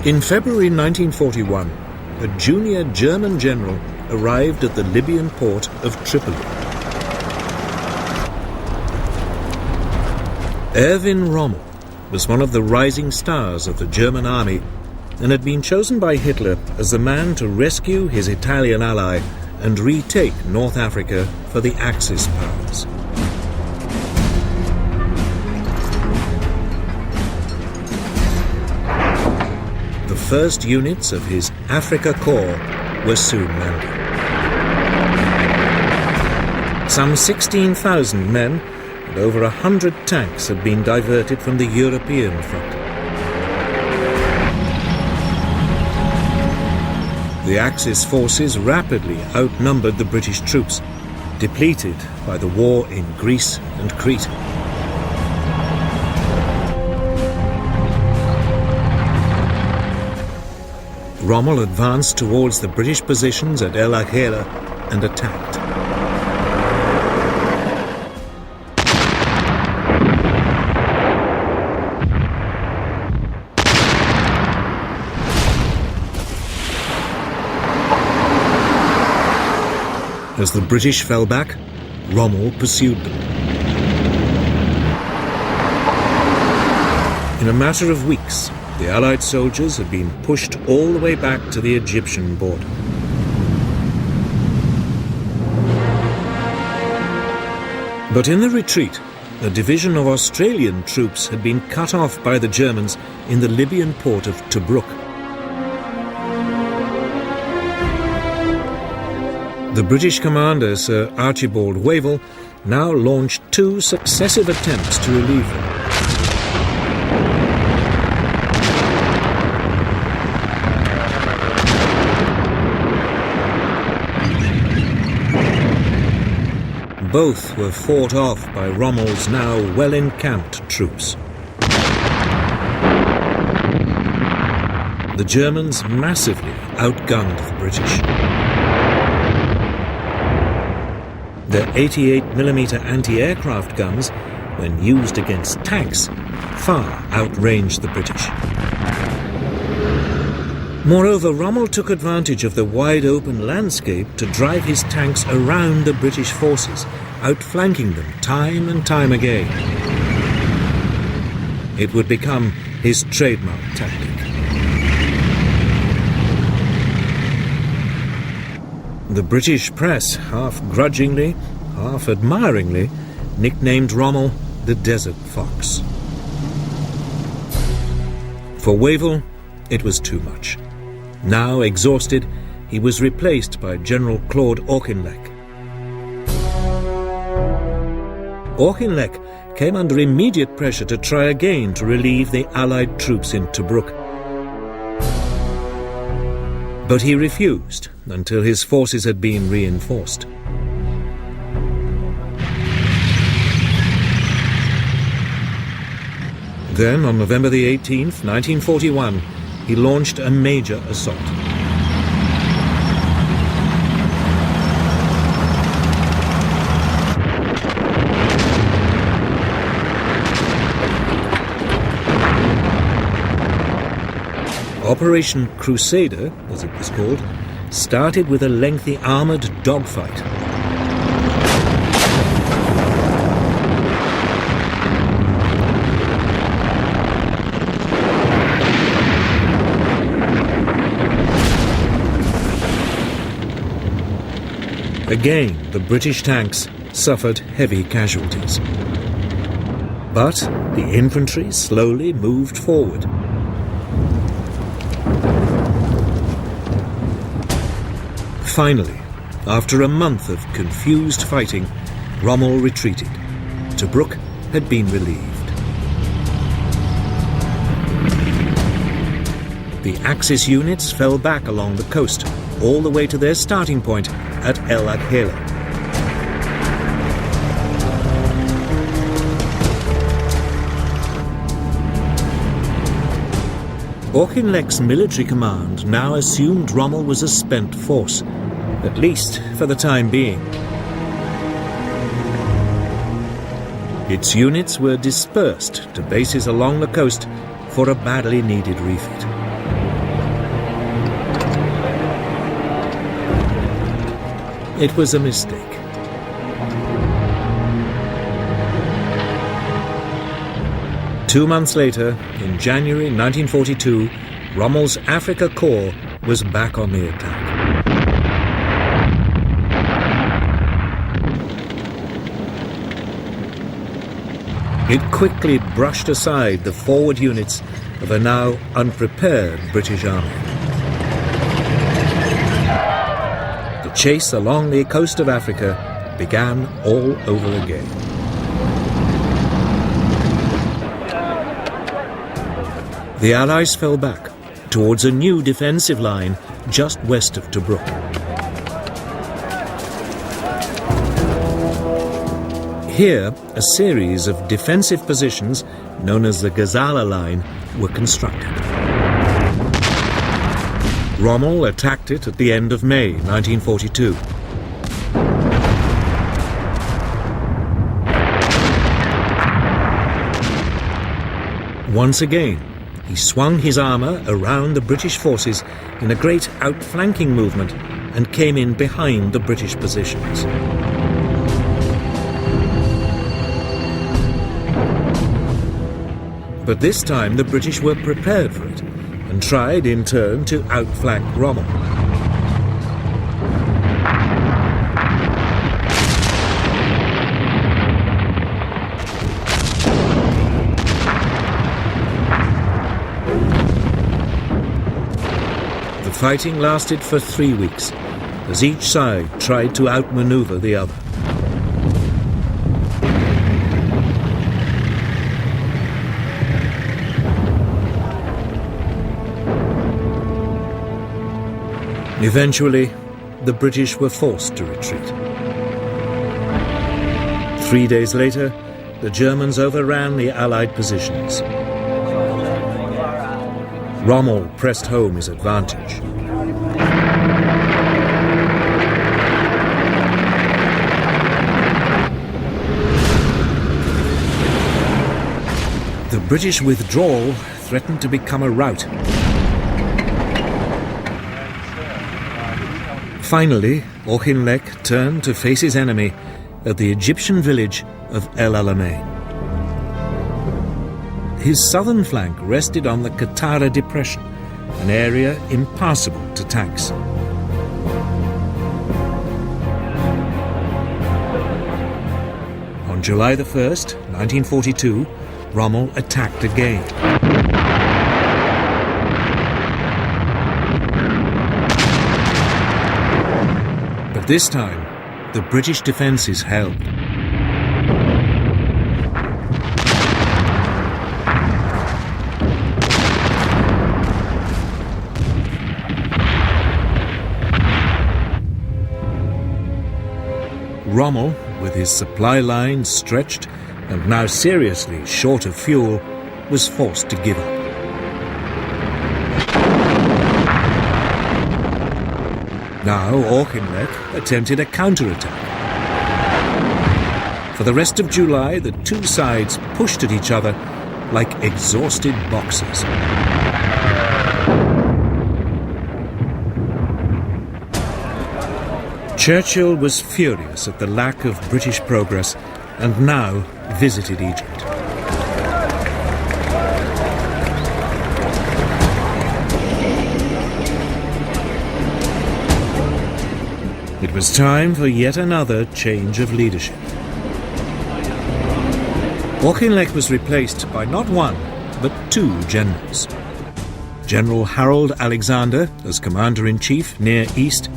In February 1941, a junior German general arrived at the Libyan port of Tripoli. Erwin Rommel was one of the rising stars of the German army and had been chosen by Hitler as the man to rescue his Italian ally and retake North Africa for the Axis powers. The first units of his Afrika Korps were soon landing. Some 16,000 men and over 100 tanks had been diverted from the European front. The Axis forces rapidly outnumbered the British troops, depleted by the war in Greece and Crete. Rommel advanced towards the British positions at El Agheila and attacked. As the British fell back, Rommel pursued them. In a matter of weeks, the Allied soldiers had been pushed all the way back to the Egyptian border. But in the retreat, a division of Australian troops had been cut off by the Germans in the Libyan port of Tobruk. The British commander, Sir Archibald Wavell, now launched 2 successive attempts to relieve them. Both were fought off by Rommel's now well-encamped troops. The Germans massively outgunned the British. Their 88mm anti-aircraft guns, when used against tanks, far outranged the British. Moreover, Rommel took advantage of the wide-open landscape to drive his tanks around the British forces, outflanking them time and time again. It would become his trademark tactic. The British press, half grudgingly, half admiringly, nicknamed Rommel the Desert Fox. For Wavell, it was too much. Now exhausted, he was replaced by General Claude Auchinleck. Auchinleck came under immediate pressure to try again to relieve the Allied troops in Tobruk. But he refused until his forces had been reinforced. Then, on November the 18th, 1941, he launched a major assault. Operation Crusader, as it was called, started with a lengthy armoured dogfight. Again, the British tanks suffered heavy casualties. But the infantry slowly moved forward. Finally, after a month of confused fighting, Rommel retreated. Tobruk had been relieved. The Axis units fell back along the coast, all the way to their starting point at El Agheila. Auchinleck's military command now assumed Rommel was a spent force, at least for the time being. Its units were dispersed to bases along the coast for a badly needed refit. It was a mistake. Two months later, in January 1942, Rommel's Afrika Korps was back on the attack. It quickly brushed aside the forward units of a now unprepared British army. The chase along the coast of Africa began all over again. The Allies fell back towards a new defensive line just west of Tobruk. Here, a series of defensive positions, known as the Gazala Line, were constructed. Rommel attacked it at the end of May 1942. Once again, he swung his armour around the British forces in a great outflanking movement and came in behind the British positions. But this time the British were prepared for it and tried in turn to outflank Rommel. The fighting lasted for 3 weeks as each side tried to outmaneuver the other. Eventually, the British were forced to retreat. 3 days later, the Germans overran the Allied positions. Rommel pressed home his advantage. The British withdrawal threatened to become a rout. Finally, Auchinleck turned to face his enemy at the Egyptian village of El Alemão. His southern flank rested on the Qattara Depression, an area impassable to tanks. On July the 1st, 1942, Rommel attacked again. This time, the British defences held. Rommel, with his supply lines stretched and now seriously short of fuel, was forced to give up. Now Auchinleck attempted a counterattack. For the rest of July, the two sides pushed at each other like exhausted boxers. Churchill was furious at the lack of British progress and now visited Egypt. It was time for yet another change of leadership. Auchinleck was replaced by not one, but two generals. General Harold Alexander as Commander-in-Chief Near East,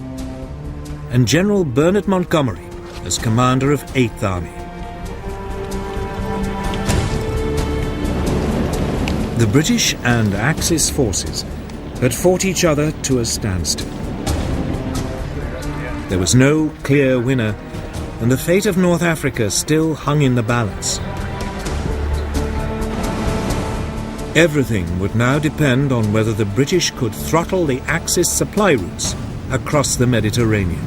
and General Bernard Montgomery as Commander of 8th Army. The British and Axis forces had fought each other to a standstill. There was no clear winner, and the fate of North Africa still hung in the balance. Everything would now depend on whether the British could throttle the Axis supply routes across the Mediterranean.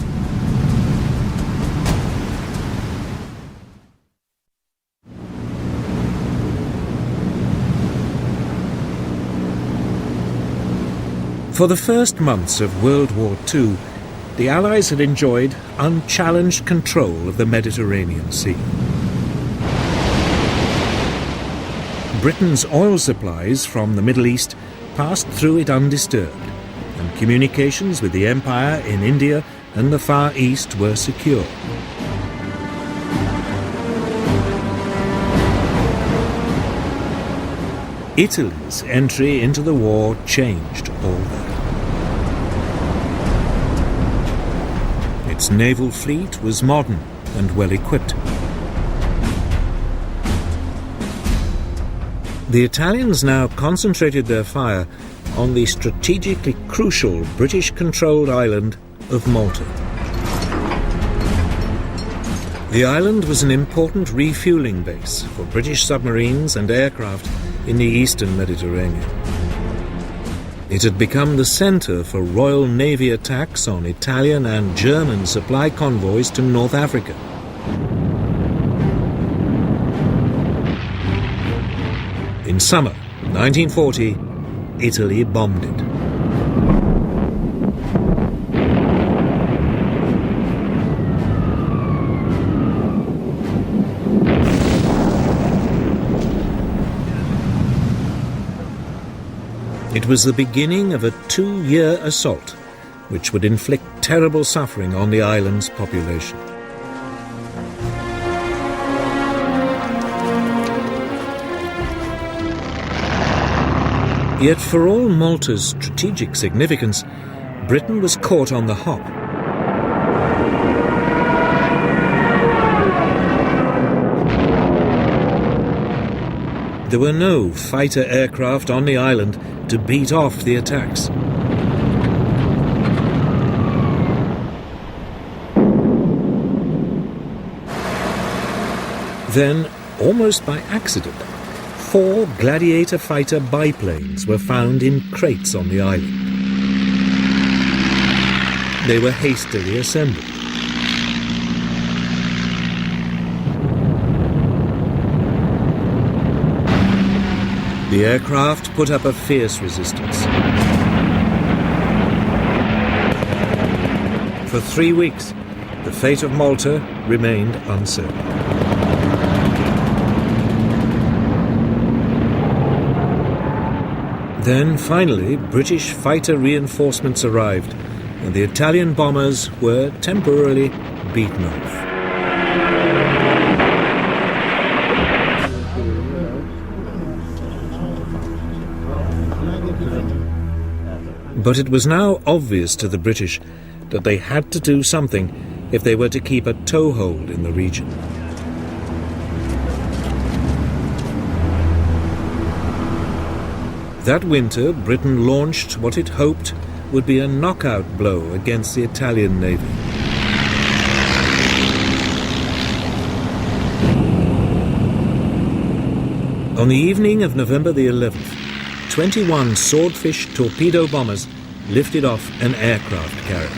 For the first months of World War II, the Allies had enjoyed unchallenged control of the Mediterranean Sea. Britain's oil supplies from the Middle East passed through it undisturbed, and communications with the Empire in India and the Far East were secure. Italy's entry into the war changed all that. Its naval fleet was modern and well equipped. The Italians now concentrated their fire on the strategically crucial British-controlled island of Malta. The island was an important refueling base for British submarines and aircraft in the eastern Mediterranean. It had become the centre for Royal Navy attacks on Italian and German supply convoys to North Africa. In summer 1940, Italy bombed it. It was the beginning of a 2-year assault, which would inflict terrible suffering on the island's population. Yet for all Malta's strategic significance, Britain was caught on the hop. There were no fighter aircraft on the island to beat off the attacks. Then, almost by accident, 4 Gladiator fighter biplanes were found in crates on the island. They were hastily assembled. The aircraft put up a fierce resistance. For 3 weeks, the fate of Malta remained uncertain. Then, finally, British fighter reinforcements arrived, and the Italian bombers were temporarily beaten off. But it was now obvious to the British that they had to do something if they were to keep a toehold in the region. That winter, Britain launched what it hoped would be a knockout blow against the Italian Navy. On the evening of November the 11th, 21 Swordfish torpedo bombers lifted off an aircraft carrier.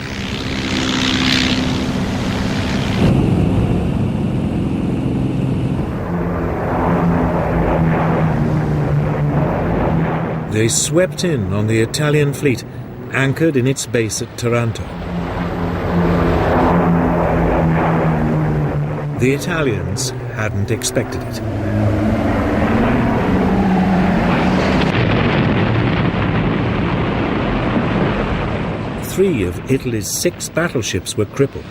They swept in on the Italian fleet, anchored in its base at Taranto. The Italians hadn't expected it. Three of Italy's 6 battleships were crippled.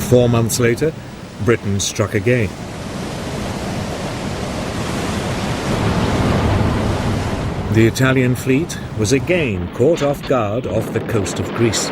4 months later, Britain struck again. The Italian fleet was again caught off guard off the coast of Greece.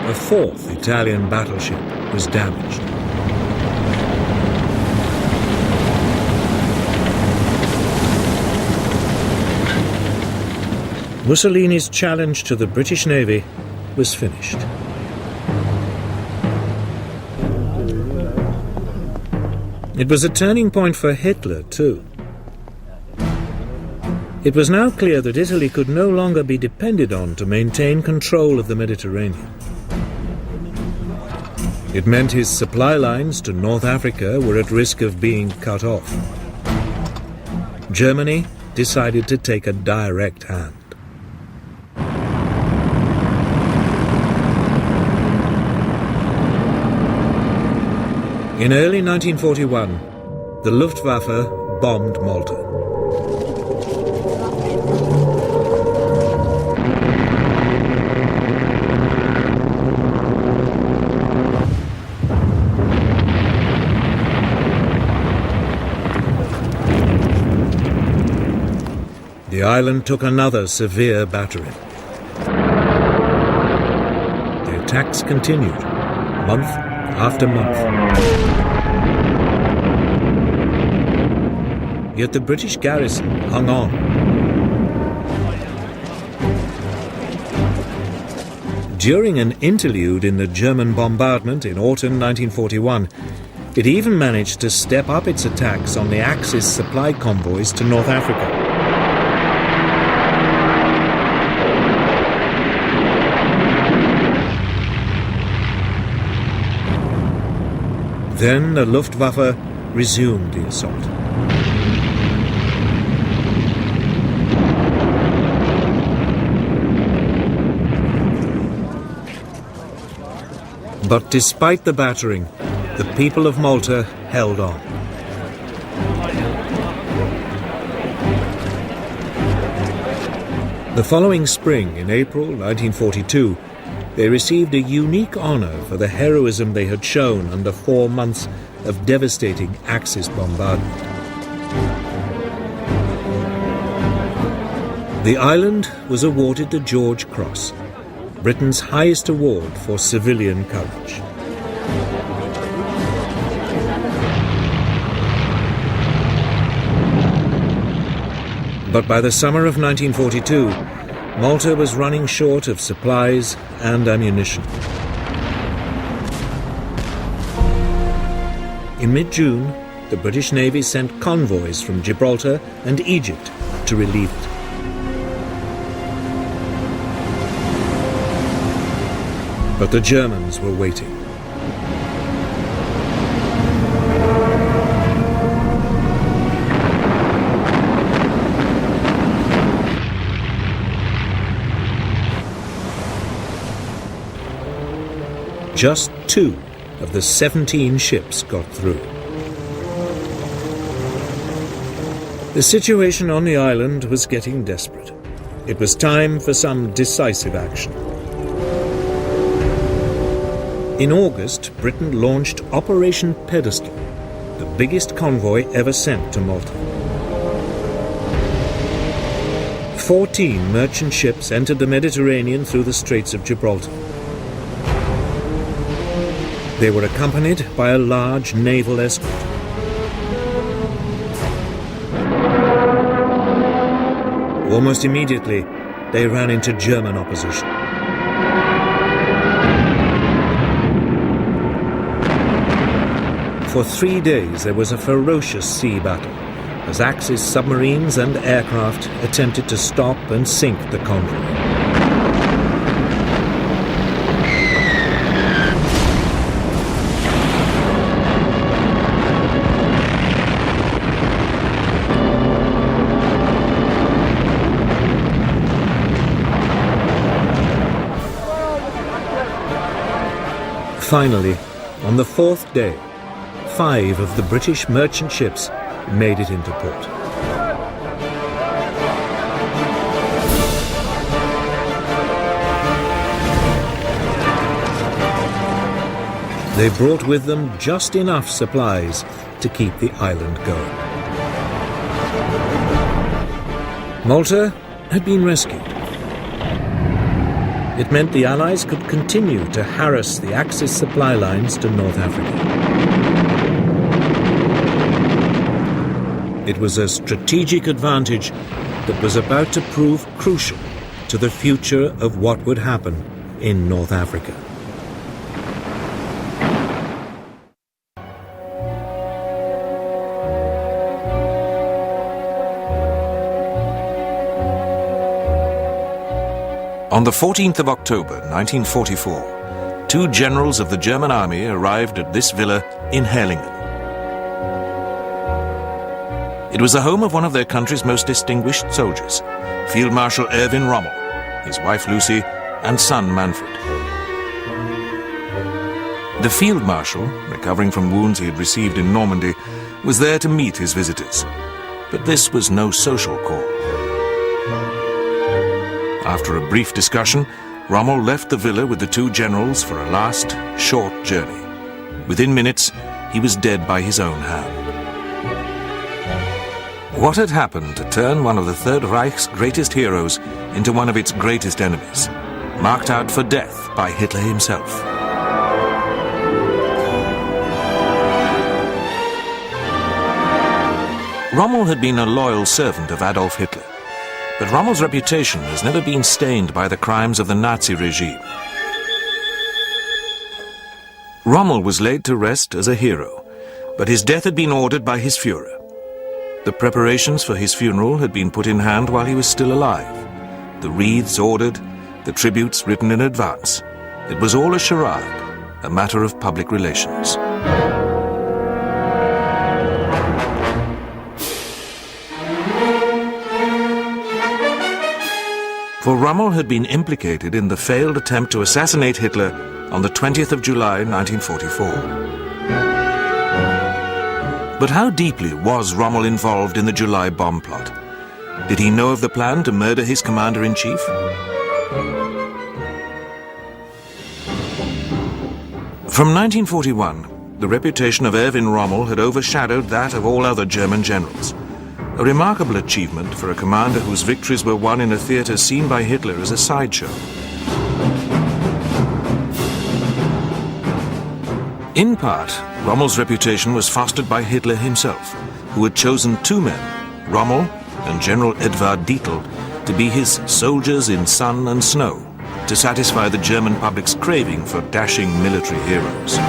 A 4th Italian battleship was damaged. Mussolini's challenge to the British Navy was finished. It was a turning point for Hitler, too. It was now clear that Italy could no longer be depended on to maintain control of the Mediterranean. It meant his supply lines to North Africa were at risk of being cut off. Germany decided to take a direct hand. In early 1941, the Luftwaffe bombed Malta. The island took another severe battering. The attacks continued, month after month. Yet the British garrison hung on. During an interlude in the German bombardment in autumn 1941, it even managed to step up its attacks on the Axis supply convoys to North Africa. Then the Luftwaffe resumed the assault. But despite the battering, the people of Malta held on. The following spring, in April 1942, they received a unique honor for the heroism they had shown under 4 months of devastating Axis bombardment. The island was awarded the George Cross, Britain's highest award for civilian courage. But by the summer of 1942, Malta was running short of supplies and ammunition. In mid-June, the British Navy sent convoys from Gibraltar and Egypt to relieve it. But the Germans were waiting. Just 2 of the 17 ships got through. The situation on the island was getting desperate. It was time for some decisive action. In August, Britain launched Operation Pedestal, the biggest convoy ever sent to Malta. 14 merchant ships entered the Mediterranean through the Straits of Gibraltar. They were accompanied by a large naval escort. Almost immediately, they ran into German opposition. For 3 days, there was a ferocious sea battle as Axis submarines and aircraft attempted to stop and sink the convoy. Finally, on the 4th day, 5 of the British merchant ships made it into port. They brought with them just enough supplies to keep the island going. Malta had been rescued. It meant the Allies could continue to harass the Axis supply lines to North Africa. It was a strategic advantage that was about to prove crucial to the future of what would happen in North Africa. On the 14th of October 1944, two generals of the German army arrived at this villa in Herlingen. It was the home of one of their country's most distinguished soldiers, Field Marshal Erwin Rommel, his wife Lucy, and son Manfred. The Field Marshal, recovering from wounds he had received in Normandy, was there to meet his visitors. But this was no social call. After a brief discussion, Rommel left the villa with the two generals for a last, short journey. Within minutes, he was dead by his own hand. What had happened to turn one of the Third Reich's greatest heroes into one of its greatest enemies, marked out for death by Hitler himself? Rommel had been a loyal servant of Adolf Hitler, but Rommel's reputation has never been stained by the crimes of the Nazi regime. Rommel was laid to rest as a hero, but his death had been ordered by his Führer. The preparations for his funeral had been put in hand while he was still alive. The wreaths ordered, the tributes written in advance. It was all a charade, a matter of public relations. For Rommel had been implicated in the failed attempt to assassinate Hitler on the 20th of July 1944. But how deeply was Rommel involved in the July bomb plot? Did he know of the plan to murder his commander-in-chief? From 1941, the reputation of Erwin Rommel had overshadowed that of all other German generals. A remarkable achievement for a commander whose victories were won in a theatre seen by Hitler as a sideshow. In part, Rommel's reputation was fostered by Hitler himself, who had chosen two men, Rommel and General Edvard Dietl, to be his soldiers in sun and snow, to satisfy the German public's craving for dashing military heroes.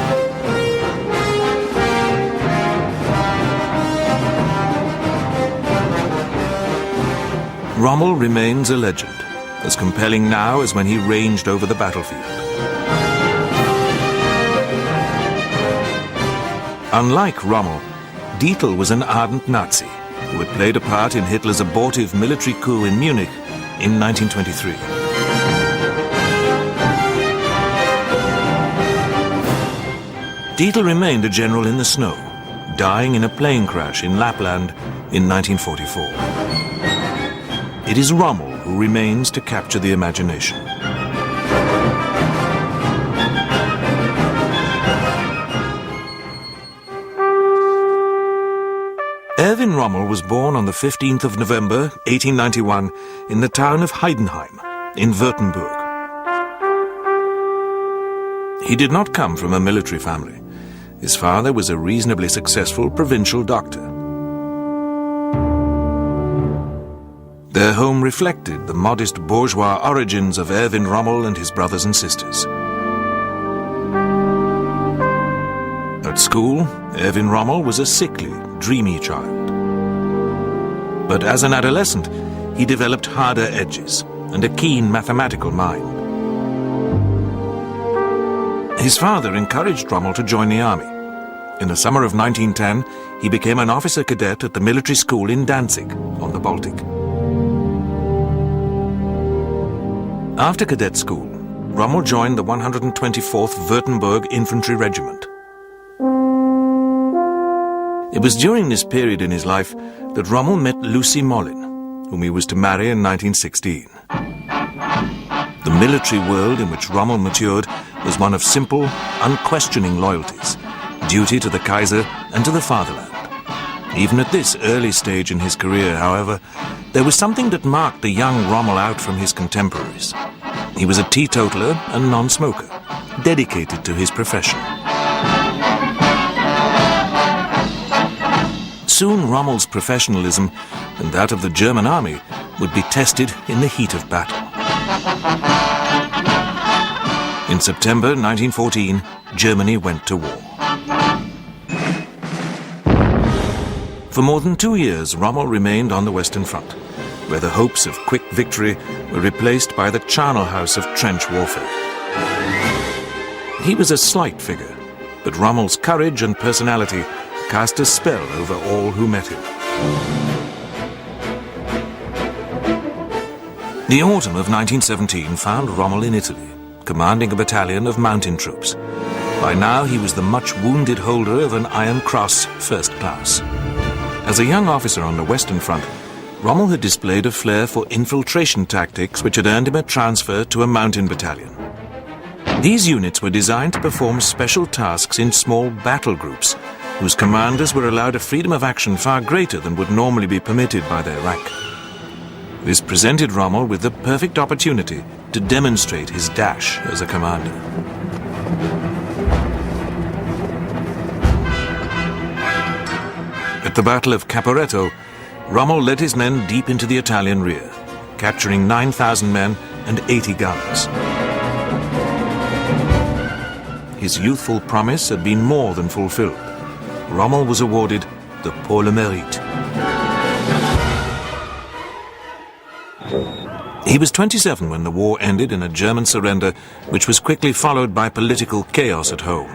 Rommel remains a legend, as compelling now as when he ranged over the battlefield. Unlike Rommel, Dietl was an ardent Nazi who had played a part in Hitler's abortive military coup in Munich in 1923. Dietl remained a general in the snow, dying in a plane crash in Lapland in 1944. It is Rommel who remains to capture the imagination. Erwin Rommel was born on the 15th of November 1891 in the town of Heidenheim in Württemberg. He did not come from a military family. His father was a reasonably successful provincial doctor. Their home reflected the modest bourgeois origins of Erwin Rommel and his brothers and sisters. At school, Erwin Rommel was a sickly, dreamy child. But as an adolescent, he developed harder edges and a keen mathematical mind. His father encouraged Rommel to join the army. In the summer of 1910, he became an officer cadet at the military school in Danzig, on the Baltic. After cadet school, Rommel joined the 124th Württemberg Infantry Regiment. It was during this period in his life that Rommel met Lucy Mollin, whom he was to marry in 1916. The military world in which Rommel matured was one of simple, unquestioning loyalties, duty to the Kaiser and to the fatherland. Even at this early stage in his career, however, there was something that marked the young Rommel out from his contemporaries. He was a teetotaler and non-smoker, dedicated to his profession. Soon Rommel's professionalism and that of the German army would be tested in the heat of battle. In September 1914, Germany went to war. For more than 2 years, Rommel remained on the Western Front. where the hopes of quick victory were replaced by the charnel house of trench warfare. He was a slight figure, but Rommel's courage and personality cast a spell over all who met him. The autumn of 1917 found Rommel in Italy, commanding a battalion of mountain troops. By now he was the much-wounded holder of an Iron Cross First Class. As a young officer on the Western Front, Rommel had displayed a flair for infiltration tactics which had earned him a transfer to a mountain battalion. These units were designed to perform special tasks in small battle groups, whose commanders were allowed a freedom of action far greater than would normally be permitted by their rank. This presented Rommel with the perfect opportunity to demonstrate his dash as a commander. At the Battle of Caporetto, Rommel led his men deep into the Italian rear, capturing 9,000 men and 80 guns. His youthful promise had been more than fulfilled. Rommel was awarded the Pour le Mérite. He was 27 when the war ended in a German surrender, which was quickly followed by political chaos at home.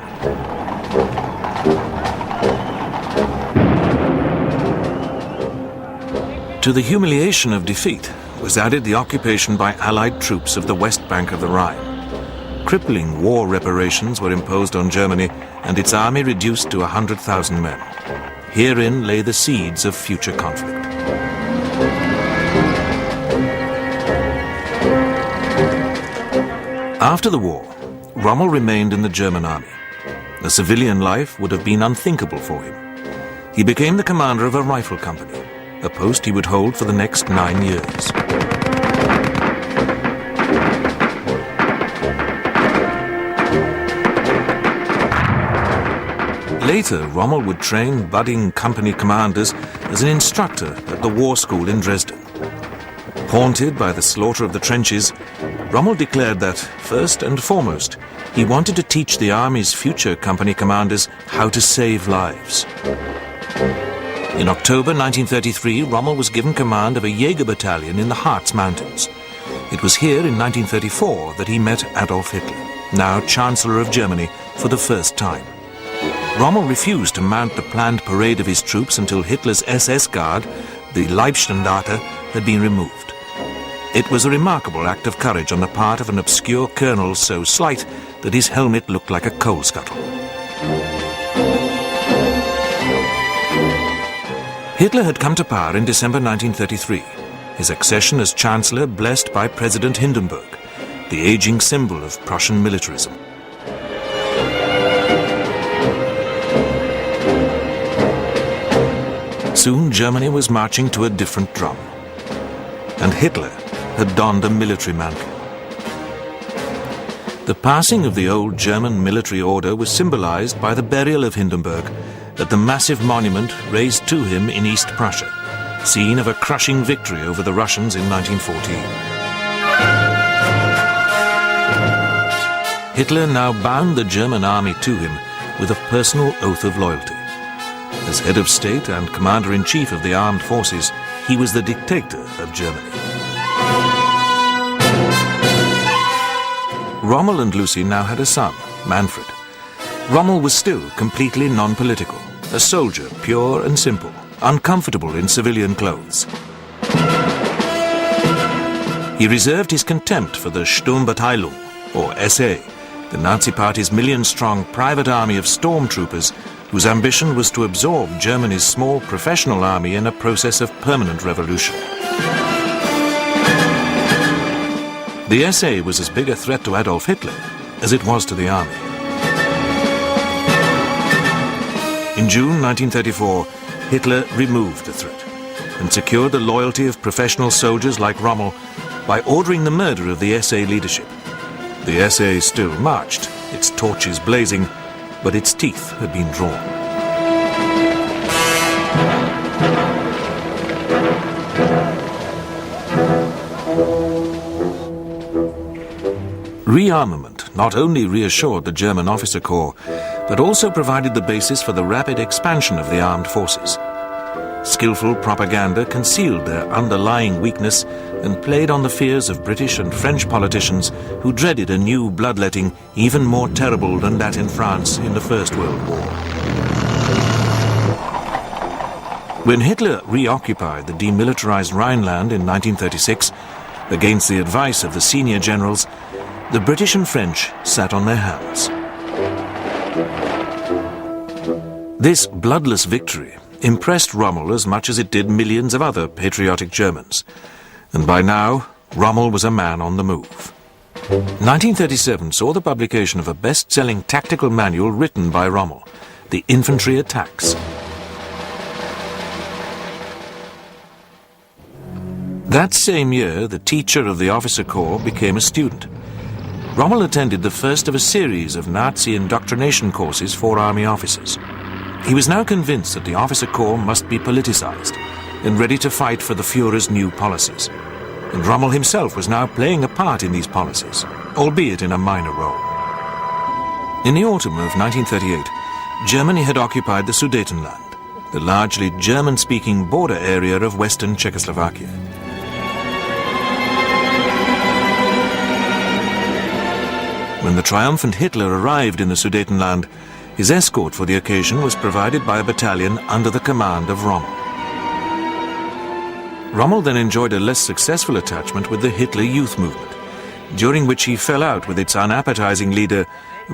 To the humiliation of defeat was added the occupation by Allied troops of the west bank of the Rhine. Crippling war reparations were imposed on Germany and its army reduced to 100,000 men. Herein lay the seeds of future conflict. After the war, Rommel remained in the German army. A civilian life would have been unthinkable for him. He became the commander of a rifle company, a post he would hold for the next 9 years. Later, Rommel would train budding company commanders as an instructor at the war school in Dresden. Haunted by the slaughter of the trenches, Rommel declared that, first and foremost, he wanted to teach the army's future company commanders how to save lives. In October 1933, Rommel was given command of a Jaeger battalion in the Harz Mountains. It was here in 1934 that he met Adolf Hitler, now Chancellor of Germany, for the first time. Rommel refused to mount the planned parade of his troops until Hitler's SS guard, the Leibstandarte, had been removed. It was a remarkable act of courage on the part of an obscure colonel so slight that his helmet looked like a coal scuttle. Hitler had come to power in December 1933, his accession as Chancellor blessed by President Hindenburg, the aging symbol of Prussian militarism. Soon Germany was marching to a different drum, and Hitler had donned a military mantle. The passing of the old German military order was symbolized by the burial of Hindenburg at the massive monument raised to him in East Prussia, scene of a crushing victory over the Russians in 1914. Hitler now bound the German army to him with a personal oath of loyalty. As head of state and commander-in-chief of the armed forces, he was the dictator of Germany. Rommel and Lucy now had a son, Manfred. Rommel was still completely non-political, a soldier, pure and simple, uncomfortable in civilian clothes. He reserved his contempt for the Sturmbataillung, or SA, the Nazi Party's million-strong private army of stormtroopers whose ambition was to absorb Germany's small professional army in a process of permanent revolution. The SA was as big a threat to Adolf Hitler as it was to the army. In June 1934, Hitler removed the threat and secured the loyalty of professional soldiers like Rommel by ordering the murder of the SA leadership. The SA still marched, its torches blazing, but its teeth had been drawn. Rearmament not only reassured the German officer corps, but also provided the basis for the rapid expansion of the armed forces. Skillful propaganda concealed their underlying weakness and played on the fears of British and French politicians who dreaded a new bloodletting even more terrible than that in France in the First World War. When Hitler reoccupied the demilitarized Rhineland in 1936, against the advice of the senior generals, the British and French sat on their hands. This bloodless victory impressed Rommel as much as it did millions of other patriotic Germans. And by now, Rommel was a man on the move. 1937 saw the publication of a best-selling tactical manual written by Rommel, The Infantry Attacks. That same year, the teacher of the Officer Corps became a student. Rommel attended the first of a series of Nazi indoctrination courses for army officers. He was now convinced that the Officer Corps must be politicized and ready to fight for the Führer's new policies. And Rommel himself was now playing a part in these policies, albeit in a minor role. In the autumn of 1938, Germany had occupied the Sudetenland, the largely German-speaking border area of western Czechoslovakia. When the triumphant Hitler arrived in the Sudetenland, his escort for the occasion was provided by a battalion under the command of Rommel. Rommel then enjoyed a less successful attachment with the Hitler Youth Movement, during which he fell out with its unappetizing leader,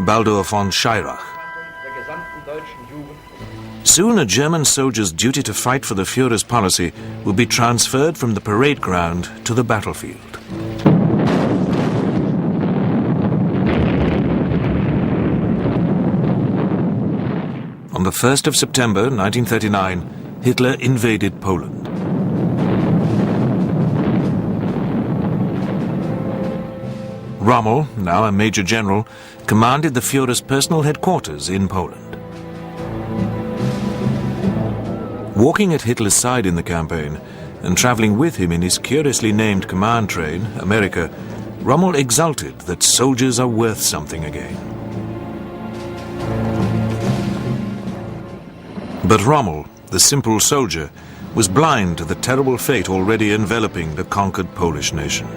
Baldur von Schirach. Soon a German soldier's duty to fight for the Führer's policy would be transferred from the parade ground to the battlefield. On the 1st of September 1939, Hitler invaded Poland. Rommel, now a major general, commanded the Führer's personal headquarters in Poland. Walking at Hitler's side in the campaign, and traveling with him in his curiously named command train, America, Rommel exulted that soldiers are worth something again. But Rommel, the simple soldier, was blind to the terrible fate already enveloping the conquered Polish nation.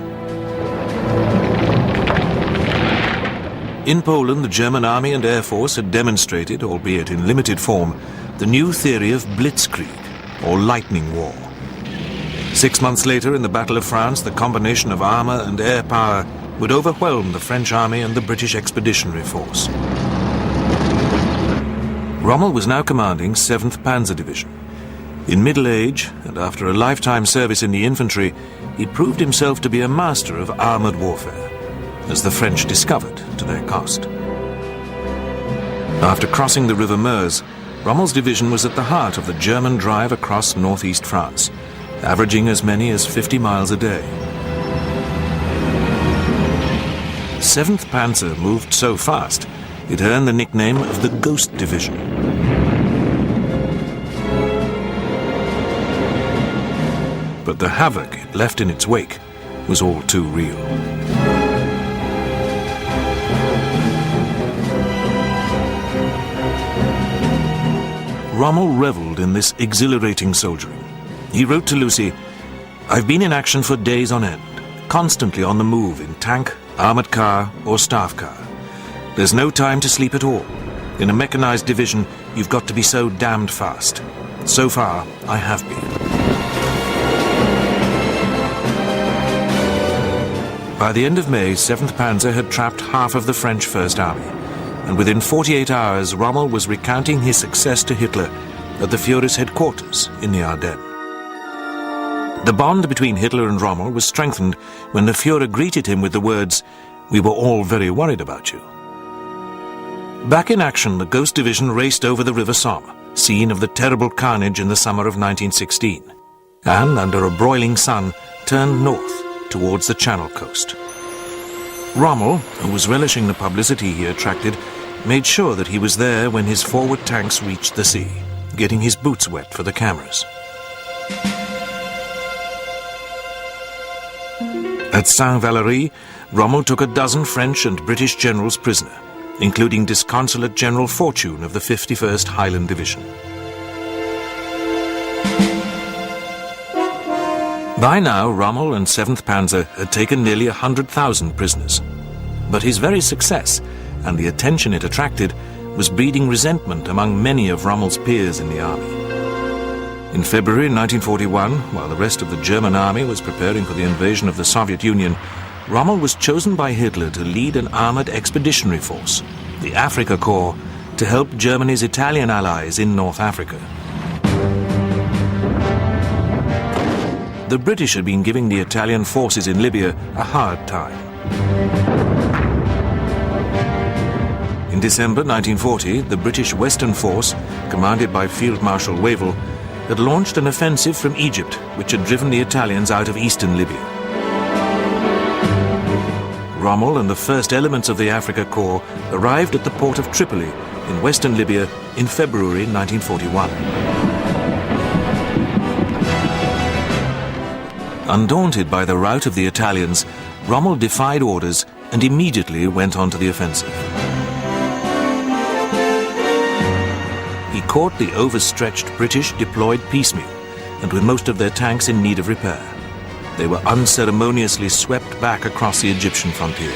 In Poland, the German army and air force had demonstrated, albeit in limited form, the new theory of blitzkrieg, or lightning war. 6 months later, in the Battle of France, the combination of armor and air power would overwhelm the French army and the British Expeditionary Force. Rommel was now commanding 7th Panzer Division. In middle age, and after a lifetime service in the infantry, he proved himself to be a master of armored warfare, as the French discovered to their cost. After crossing the River Meuse, Rommel's division was at the heart of the German drive across northeast France, averaging as many as 50 miles a day. 7th Panzer moved so fast, it earned the nickname of the Ghost Division. But the havoc it left in its wake was all too real. Rommel reveled in this exhilarating soldiering. He wrote to Lucy, "I've been in action for days on end, constantly on the move in tank, armored car or staff car. There's no time to sleep at all. In a mechanized division, you've got to be so damned fast. So far, I have been." By the end of May, 7th Panzer had trapped half of the French First Army, and within 48 hours, Rommel was recounting his success to Hitler at the Führer's headquarters in the Ardennes. The bond between Hitler and Rommel was strengthened when the Führer greeted him with the words, "We were all very worried about you." Back in action, the Ghost Division raced over the River Somme, scene of the terrible carnage in the summer of 1916, and, under a broiling sun, turned north towards the Channel coast. Rommel, who was relishing the publicity he attracted, made sure that he was there when his forward tanks reached the sea, getting his boots wet for the cameras. At Saint-Valery, Rommel took a dozen French and British generals prisoner, including Disconsolate General Fortune of the 51st Highland Division. By now, Rommel and 7th Panzer had taken nearly 100,000 prisoners. But his very success, and the attention it attracted, was breeding resentment among many of Rommel's peers in the army. In February 1941, while the rest of the German army was preparing for the invasion of the Soviet Union, Rommel was chosen by Hitler to lead an armored expeditionary force, the Afrika Korps, to help Germany's Italian allies in North Africa. The British had been giving the Italian forces in Libya a hard time. In December 1940, the British Western Force, commanded by Field Marshal Wavell, had launched an offensive from Egypt, which had driven the Italians out of eastern Libya. Rommel and the first elements of the Afrika Korps arrived at the port of Tripoli in western Libya in February 1941. Undaunted by the rout of the Italians, Rommel defied orders and immediately went on to the offensive. He caught the overstretched British deployed piecemeal and with most of their tanks in need of repair. They were unceremoniously swept back across the Egyptian frontier.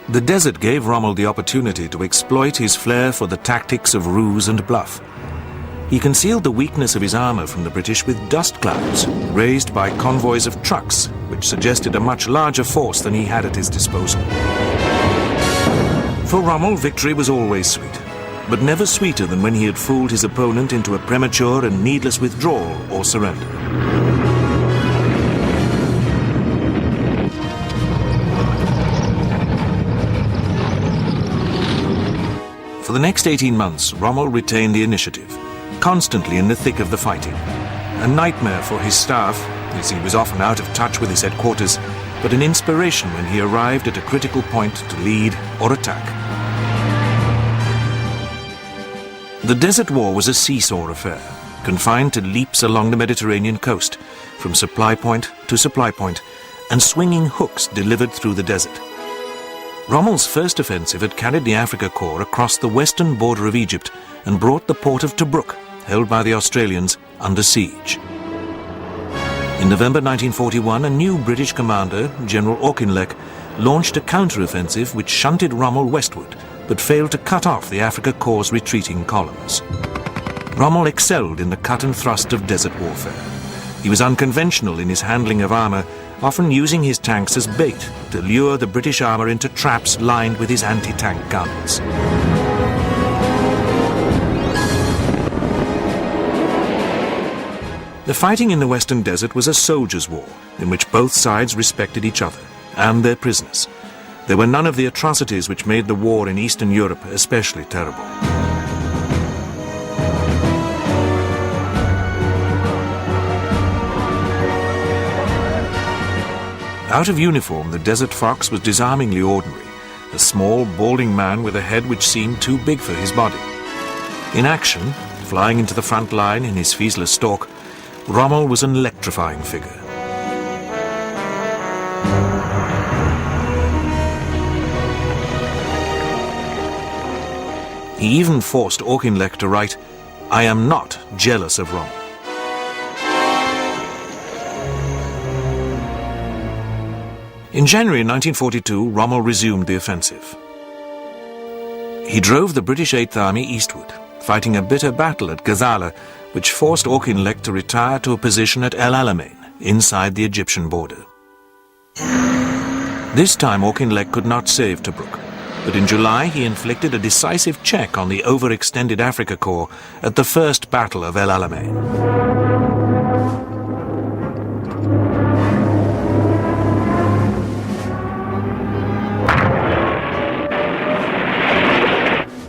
The desert gave Rommel the opportunity to exploit his flair for the tactics of ruse and bluff. He concealed the weakness of his armor from the British with dust clouds raised by convoys of trucks, which suggested a much larger force than he had at his disposal. For Rommel, victory was always sweet, but never sweeter than when he had fooled his opponent into a premature and needless withdrawal or surrender. For the next 18 months, Rommel retained the initiative, constantly in the thick of the fighting. A nightmare for his staff, as he was often out of touch with his headquarters, but an inspiration when he arrived at a critical point to lead or attack. The Desert War was a seesaw affair, confined to leaps along the Mediterranean coast, from supply point to supply point, and swinging hooks delivered through the desert. Rommel's first offensive had carried the Afrika Korps across the western border of Egypt and brought the port of Tobruk, held by the Australians, under siege. In November 1941, a new British commander, General Auchinleck, launched a counter-offensive which shunted Rommel westward, but failed to cut off the Afrika Korps' retreating columns. Rommel excelled in the cut and thrust of desert warfare. He was unconventional in his handling of armor, often using his tanks as bait to lure the British armor into traps lined with his anti-tank guns. The fighting in the Western Desert was a soldier's war, in which both sides respected each other and their prisoners. There were none of the atrocities which made the war in Eastern Europe especially terrible. Out of uniform, the Desert Fox was disarmingly ordinary, a small, balding man with a head which seemed too big for his body. In action, flying into the front line in his Fiesler Stork, Rommel was an electrifying figure. He even forced Auchinleck to write, "I am not jealous of Rommel." In January 1942, Rommel resumed the offensive. He drove the British 8th Army eastward, fighting a bitter battle at Gazala, which forced Auchinleck to retire to a position at El Alamein, inside the Egyptian border. This time Auchinleck could not save Tobruk, but in July he inflicted a decisive check on the overextended Afrika Korps at the First Battle of El Alamein.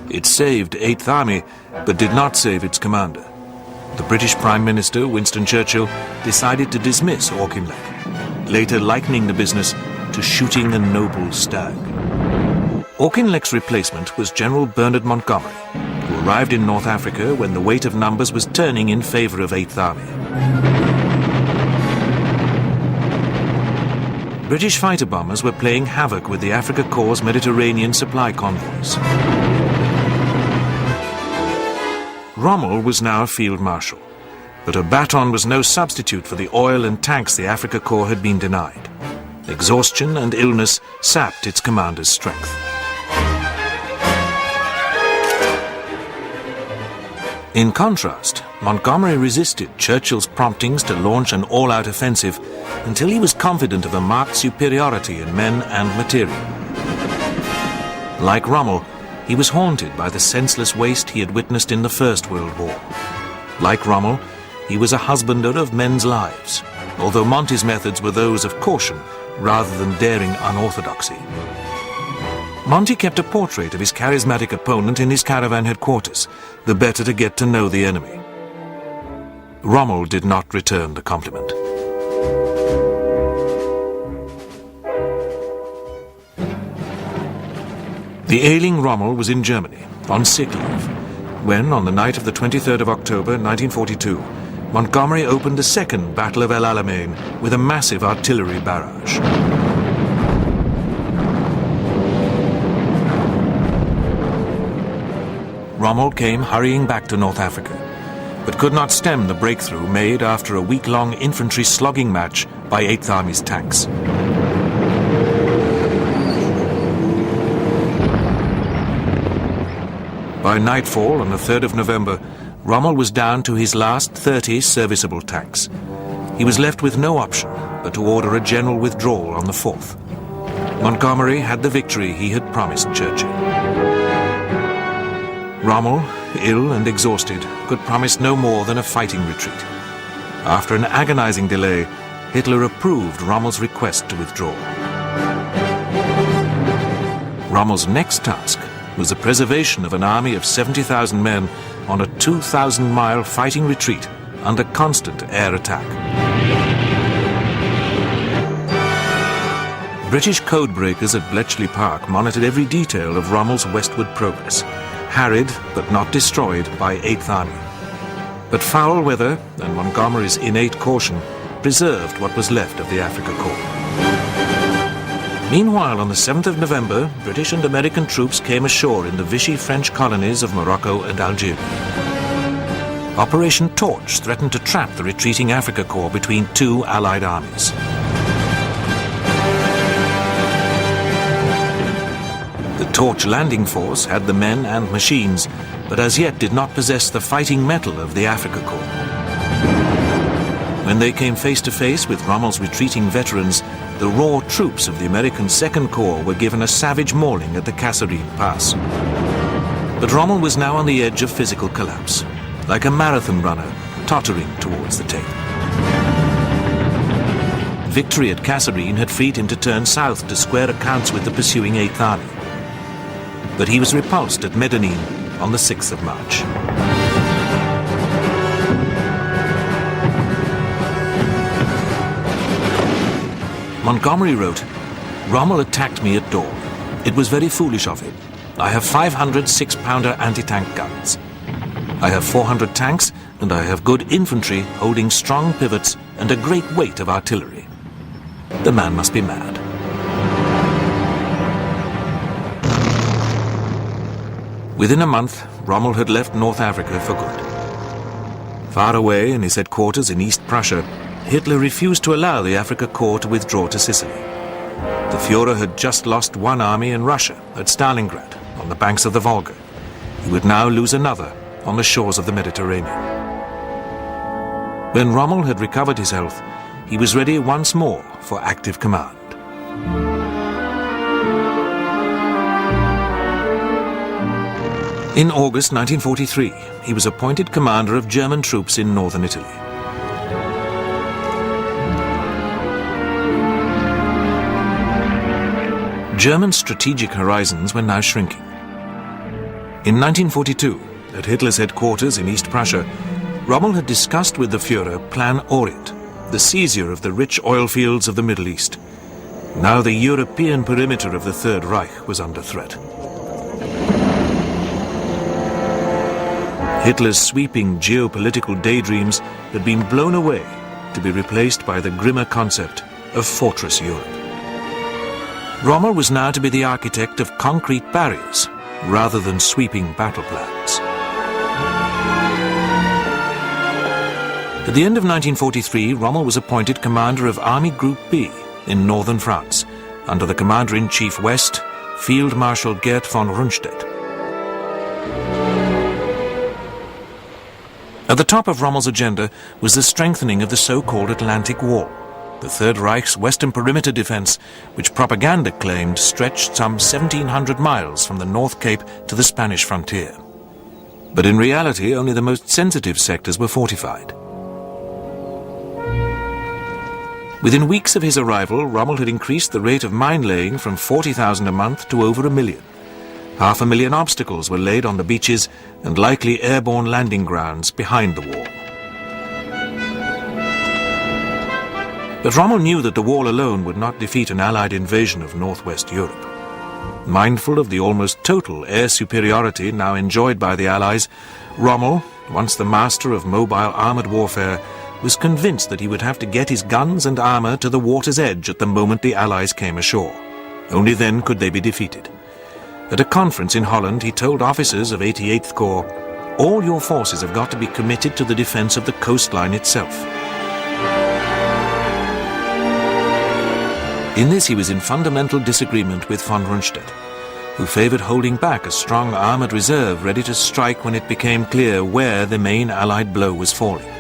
It saved 8th Army, but did not save its commander. The British Prime Minister, Winston Churchill, decided to dismiss Auchinleck, later likening the business to shooting a noble stag. Auchinleck's replacement was General Bernard Montgomery, who arrived in North Africa when the weight of numbers was turning in favor of 8th Army. British fighter bombers were playing havoc with the Afrika Korps' Mediterranean supply convoys. Rommel was now a field marshal, but a baton was no substitute for the oil and tanks the Afrika Korps had been denied. Exhaustion and illness sapped its commander's strength. In contrast, Montgomery resisted Churchill's promptings to launch an all-out offensive until he was confident of a marked superiority in men and material. Like Rommel, he was haunted by the senseless waste he had witnessed in the First World War. Like Rommel, he was a husbander of men's lives, although Monty's methods were those of caution rather than daring unorthodoxy. Monty kept a portrait of his charismatic opponent in his caravan headquarters, the better to get to know the enemy. Rommel did not return the compliment. The ailing Rommel was in Germany, on sick leave, when, on the night of the 23rd of October 1942, Montgomery opened the second Battle of El Alamein with a massive artillery barrage. Rommel came hurrying back to North Africa, but could not stem the breakthrough made after a week-long infantry slogging match by 8th Army's tanks. By nightfall on the 3rd of November, Rommel was down to his last 30 serviceable tanks. He was left with no option but to order a general withdrawal on the 4th. Montgomery had the victory he had promised Churchill. Rommel, ill and exhausted, could promise no more than a fighting retreat. After an agonizing delay, Hitler approved Rommel's request to withdraw. Rommel's next task was the preservation of an army of 70,000 men on a 2,000-mile fighting retreat under constant air attack. British codebreakers at Bletchley Park monitored every detail of Rommel's westward progress, harried but not destroyed by 8th Army. But foul weather and Montgomery's innate caution preserved what was left of the Afrika Korps. Meanwhile, on the 7th of November, British and American troops came ashore in the Vichy French colonies of Morocco and Algeria. Operation Torch threatened to trap the retreating Afrika Korps between two Allied armies. The Torch landing force had the men and machines, but as yet did not possess the fighting mettle of the Afrika Korps. When they came face to face with Rommel's retreating veterans, the raw troops of the American Second Corps were given a savage mauling at the Kasserine Pass. But Rommel was now on the edge of physical collapse, like a marathon runner tottering towards the tape. Victory at Kasserine had freed him to turn south to square accounts with the pursuing 8th Army. But he was repulsed at Medellin on the 6th of March. Montgomery wrote, "Rommel attacked me at dawn. It was very foolish of him. I have 500 6-pounder anti-tank guns. I have 400 tanks, and I have good infantry holding strong pivots and a great weight of artillery. The man must be mad." Within a month, Rommel had left North Africa for good. Far away in his headquarters in East Prussia, Hitler refused to allow the Afrika Korps to withdraw to Sicily. The Führer had just lost one army in Russia, at Stalingrad, on the banks of the Volga. He would now lose another on the shores of the Mediterranean. When Rommel had recovered his health, he was ready once more for active command. In August 1943, he was appointed commander of German troops in northern Italy. German strategic horizons were now shrinking. In 1942, at Hitler's headquarters in East Prussia, Rommel had discussed with the Führer Plan Orient, the seizure of the rich oil fields of the Middle East. Now the European perimeter of the Third Reich was under threat. Hitler's sweeping geopolitical daydreams had been blown away to be replaced by the grimmer concept of Fortress Europe. Rommel was now to be the architect of concrete barriers rather than sweeping battle plans. At the end of 1943, Rommel was appointed commander of Army Group B in northern France, under the Commander-in-Chief West, Field Marshal Gerd von Rundstedt. At the top of Rommel's agenda was the strengthening of the so-called Atlantic Wall, the Third Reich's western perimeter defense, which propaganda claimed stretched some 1,700 miles from the North Cape to the Spanish frontier. But in reality, only the most sensitive sectors were fortified. Within weeks of his arrival, Rommel had increased the rate of mine-laying from 40,000 a month to over 1 million. 500,000 obstacles were laid on the beaches and likely airborne landing grounds behind the wall. But Rommel knew that the wall alone would not defeat an Allied invasion of northwest Europe. Mindful of the almost total air superiority now enjoyed by the Allies, Rommel, once the master of mobile armoured warfare, was convinced that he would have to get his guns and armour to the water's edge at the moment the Allies came ashore. Only then could they be defeated. At a conference in Holland, he told officers of 88th Corps, "All your forces have got to be committed to the defence of the coastline itself." In this he was in fundamental disagreement with von Rundstedt, who favoured holding back a strong armoured reserve ready to strike when it became clear where the main Allied blow was falling.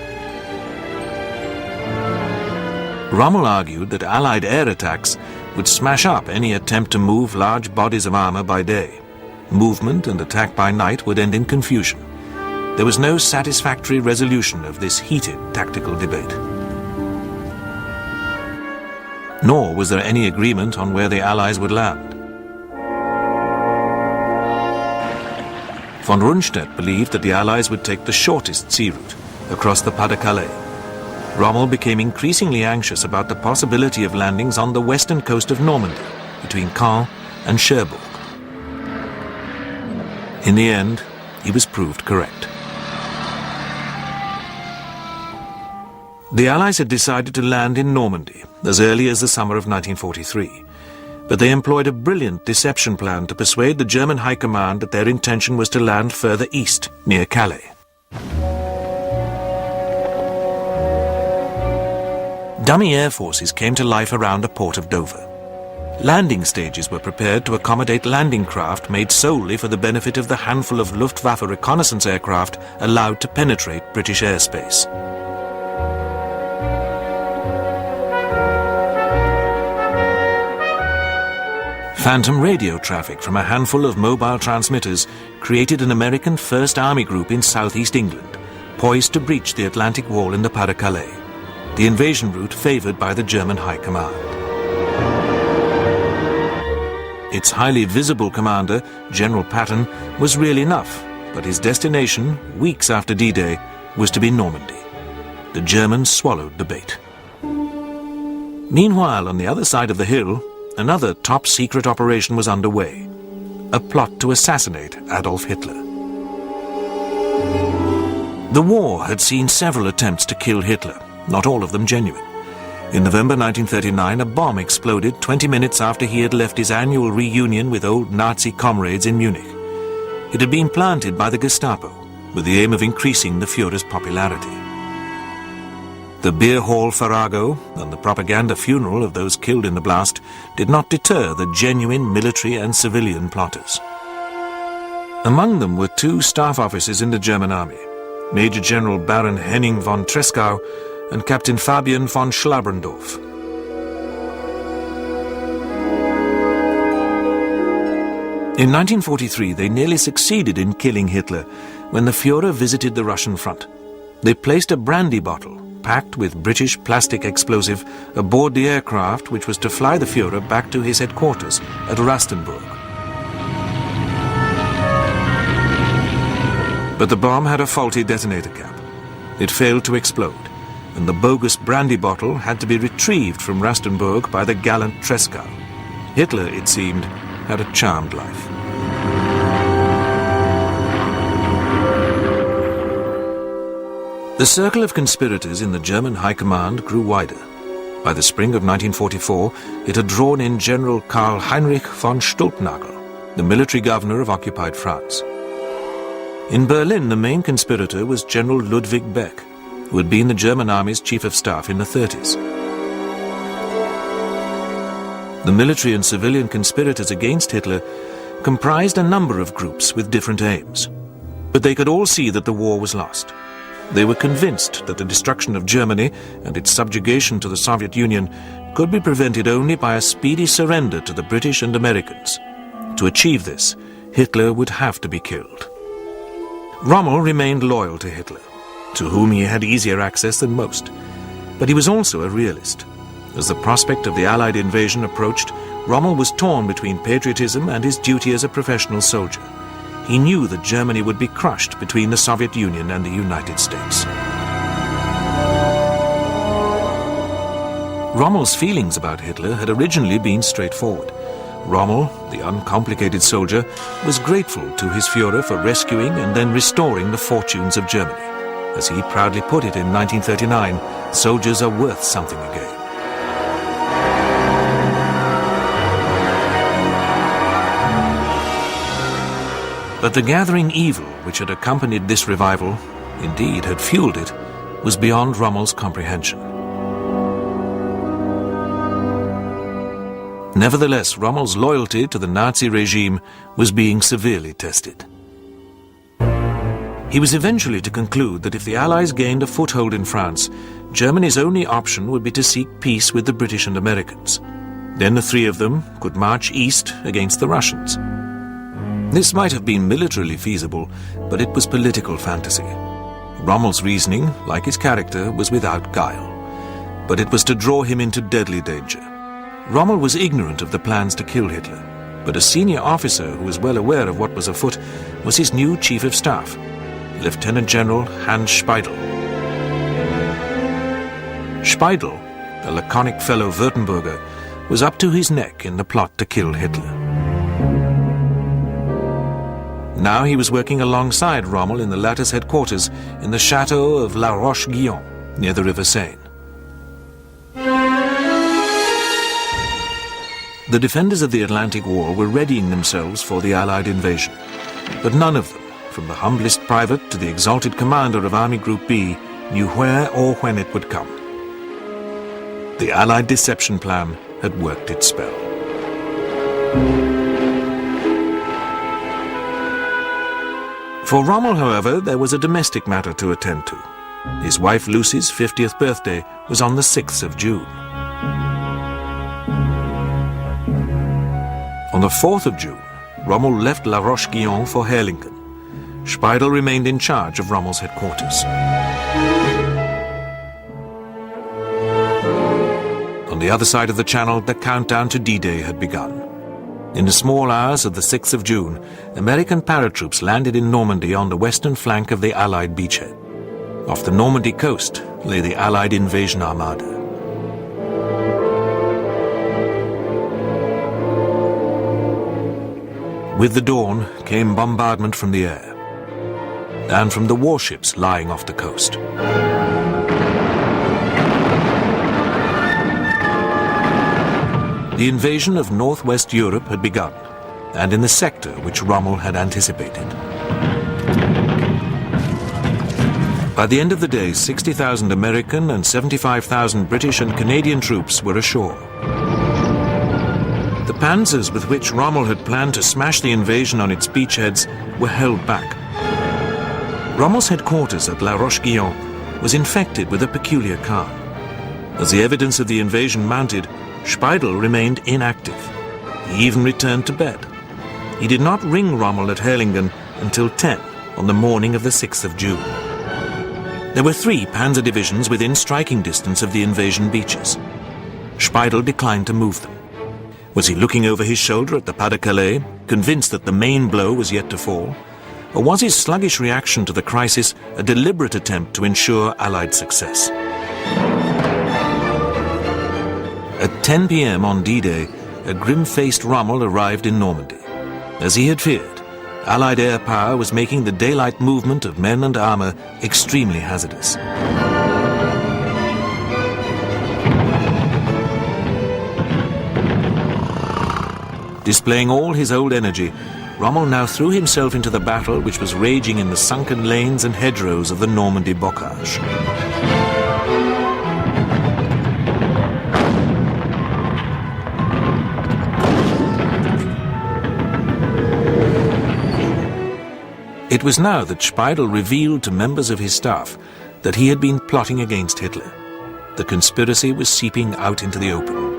Rommel argued that Allied air attacks would smash up any attempt to move large bodies of armour by day. Movement and attack by night would end in confusion. There was no satisfactory resolution of this heated tactical debate. Nor was there any agreement on where the Allies would land. Von Rundstedt believed that the Allies would take the shortest sea route, across the Pas-de-Calais. Rommel became increasingly anxious about the possibility of landings on the western coast of Normandy, between Caen and Cherbourg. In the end, he was proved correct. The Allies had decided to land in Normandy as early as the summer of 1943, but they employed a brilliant deception plan to persuade the German High Command that their intention was to land further east, near Calais. Dummy air forces came to life around the port of Dover. Landing stages were prepared to accommodate landing craft made solely for the benefit of the handful of Luftwaffe reconnaissance aircraft allowed to penetrate British airspace. Phantom radio traffic from a handful of mobile transmitters created an American First Army Group in southeast England, poised to breach the Atlantic Wall in the Pas-de-Calais, the invasion route favoured by the German High Command. Its highly visible commander, General Patton, was real enough, but his destination, weeks after D-Day, was to be Normandy. The Germans swallowed the bait. Meanwhile, on the other side of the hill, another top-secret operation was underway, a plot to assassinate Adolf Hitler. The war had seen several attempts to kill Hitler, not all of them genuine. In November 1939, a bomb exploded 20 minutes after he had left his annual reunion with old Nazi comrades in Munich. It had been planted by the Gestapo, with the aim of increasing the Führer's popularity. The beer hall farrago and the propaganda funeral of those killed in the blast did not deter the genuine military and civilian plotters. Among them were two staff officers in the German army, Major General Baron Henning von Tresckow and Captain Fabian von Schlabrendorf. In 1943, they nearly succeeded in killing Hitler when the Führer visited the Russian front. They placed a brandy bottle, packed with British plastic explosive, aboard the aircraft which was to fly the Führer back to his headquarters at Rastenburg. But the bomb had a faulty detonator cap. It failed to explode, and the bogus brandy bottle had to be retrieved from Rastenburg by the gallant Tresckow. Hitler, it seemed, had a charmed life. The circle of conspirators in the German High Command grew wider. By the spring of 1944, it had drawn in General Karl Heinrich von Stulpnagel, the military governor of occupied France. In Berlin, the main conspirator was General Ludwig Beck, who had been the German army's chief of staff in the 30s. The military and civilian conspirators against Hitler comprised a number of groups with different aims. But they could all see that the war was lost. They were convinced that the destruction of Germany and its subjugation to the Soviet Union could be prevented only by a speedy surrender to the British and Americans. To achieve this, Hitler would have to be killed. Rommel remained loyal to Hitler, to whom he had easier access than most. But he was also a realist. As the prospect of the Allied invasion approached, Rommel was torn between patriotism and his duty as a professional soldier. He knew that Germany would be crushed between the Soviet Union and the United States. Rommel's feelings about Hitler had originally been straightforward. Rommel, the uncomplicated soldier, was grateful to his Führer for rescuing and then restoring the fortunes of Germany. As he proudly put it in 1939, soldiers are worth something again. But the gathering evil which had accompanied this revival, indeed had fueled it, was beyond Rommel's comprehension. Nevertheless, Rommel's loyalty to the Nazi regime was being severely tested. He was eventually to conclude that if the Allies gained a foothold in France, Germany's only option would be to seek peace with the British and Americans. Then the three of them could march east against the Russians. This might have been militarily feasible, but it was political fantasy. Rommel's reasoning, like his character, was without guile. But it was to draw him into deadly danger. Rommel was ignorant of the plans to kill Hitler, but a senior officer who was well aware of what was afoot was his new chief of staff, Lieutenant General Hans Speidel. Speidel, a laconic fellow Württemberger, was up to his neck in the plot to kill Hitler. Now he was working alongside Rommel in the latter's headquarters in the chateau of La Roche-Guyon, near the River Seine. The defenders of the Atlantic Wall were readying themselves for the Allied invasion, but none of them, from the humblest private to the exalted commander of Army Group B, knew where or when it would come. The Allied deception plan had worked its spell. For Rommel, however, there was a domestic matter to attend to. His wife Lucy's 50th birthday was on the 6th of June. On the 4th of June, Rommel left La Roche-Guyon for Herlingen. Speidel remained in charge of Rommel's headquarters. On the other side of the Channel, the countdown to D-Day had begun. In the small hours of the 6th of June, American paratroops landed in Normandy on the western flank of the Allied beachhead. Off the Normandy coast lay the Allied invasion armada. With the dawn came bombardment from the air and from the warships lying off the coast. The invasion of northwest Europe had begun, and in the sector which Rommel had anticipated. By the end of the day, 60,000 American and 75,000 British and Canadian troops were ashore. The panzers with which Rommel had planned to smash the invasion on its beachheads were held back. Rommel's headquarters at La Roche-Guyon was infected with a peculiar calm. As the evidence of the invasion mounted, Speidel remained inactive. He even returned to bed. He did not ring Rommel at Herlingen until 10 on the morning of the 6th of June. There were 3 panzer divisions within striking distance of the invasion beaches. Speidel declined to move them. Was he looking over his shoulder at the Pas-de-Calais, convinced that the main blow was yet to fall? Or was his sluggish reaction to the crisis a deliberate attempt to ensure Allied success? At 10 p.m. on D-Day, a grim-faced Rommel arrived in Normandy. As he had feared, Allied air power was making the daylight movement of men and armor extremely hazardous. Displaying all his old energy, Rommel now threw himself into the battle which was raging in the sunken lanes and hedgerows of the Normandy bocage. It was now that Speidel revealed to members of his staff that he had been plotting against Hitler. The conspiracy was seeping out into the open.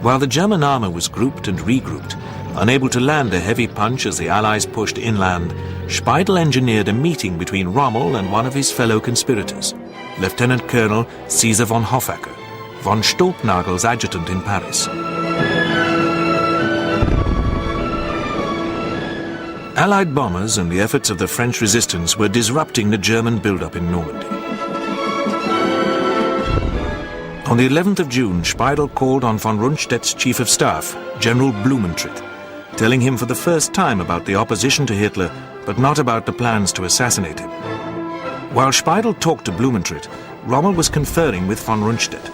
While the German army was grouped and regrouped, unable to land a heavy punch as the Allies pushed inland, Speidel engineered a meeting between Rommel and one of his fellow conspirators, Lieutenant Colonel Caesar von Hoffacker, von Stolpnagel's adjutant in Paris. Allied bombers and the efforts of the French resistance were disrupting the German build-up in Normandy. On the 11th of June, Speidel called on von Rundstedt's chief of staff, General Blumentritt, telling him for the first time about the opposition to Hitler, but not about the plans to assassinate him. While Speidel talked to Blumentritt, Rommel was conferring with von Rundstedt.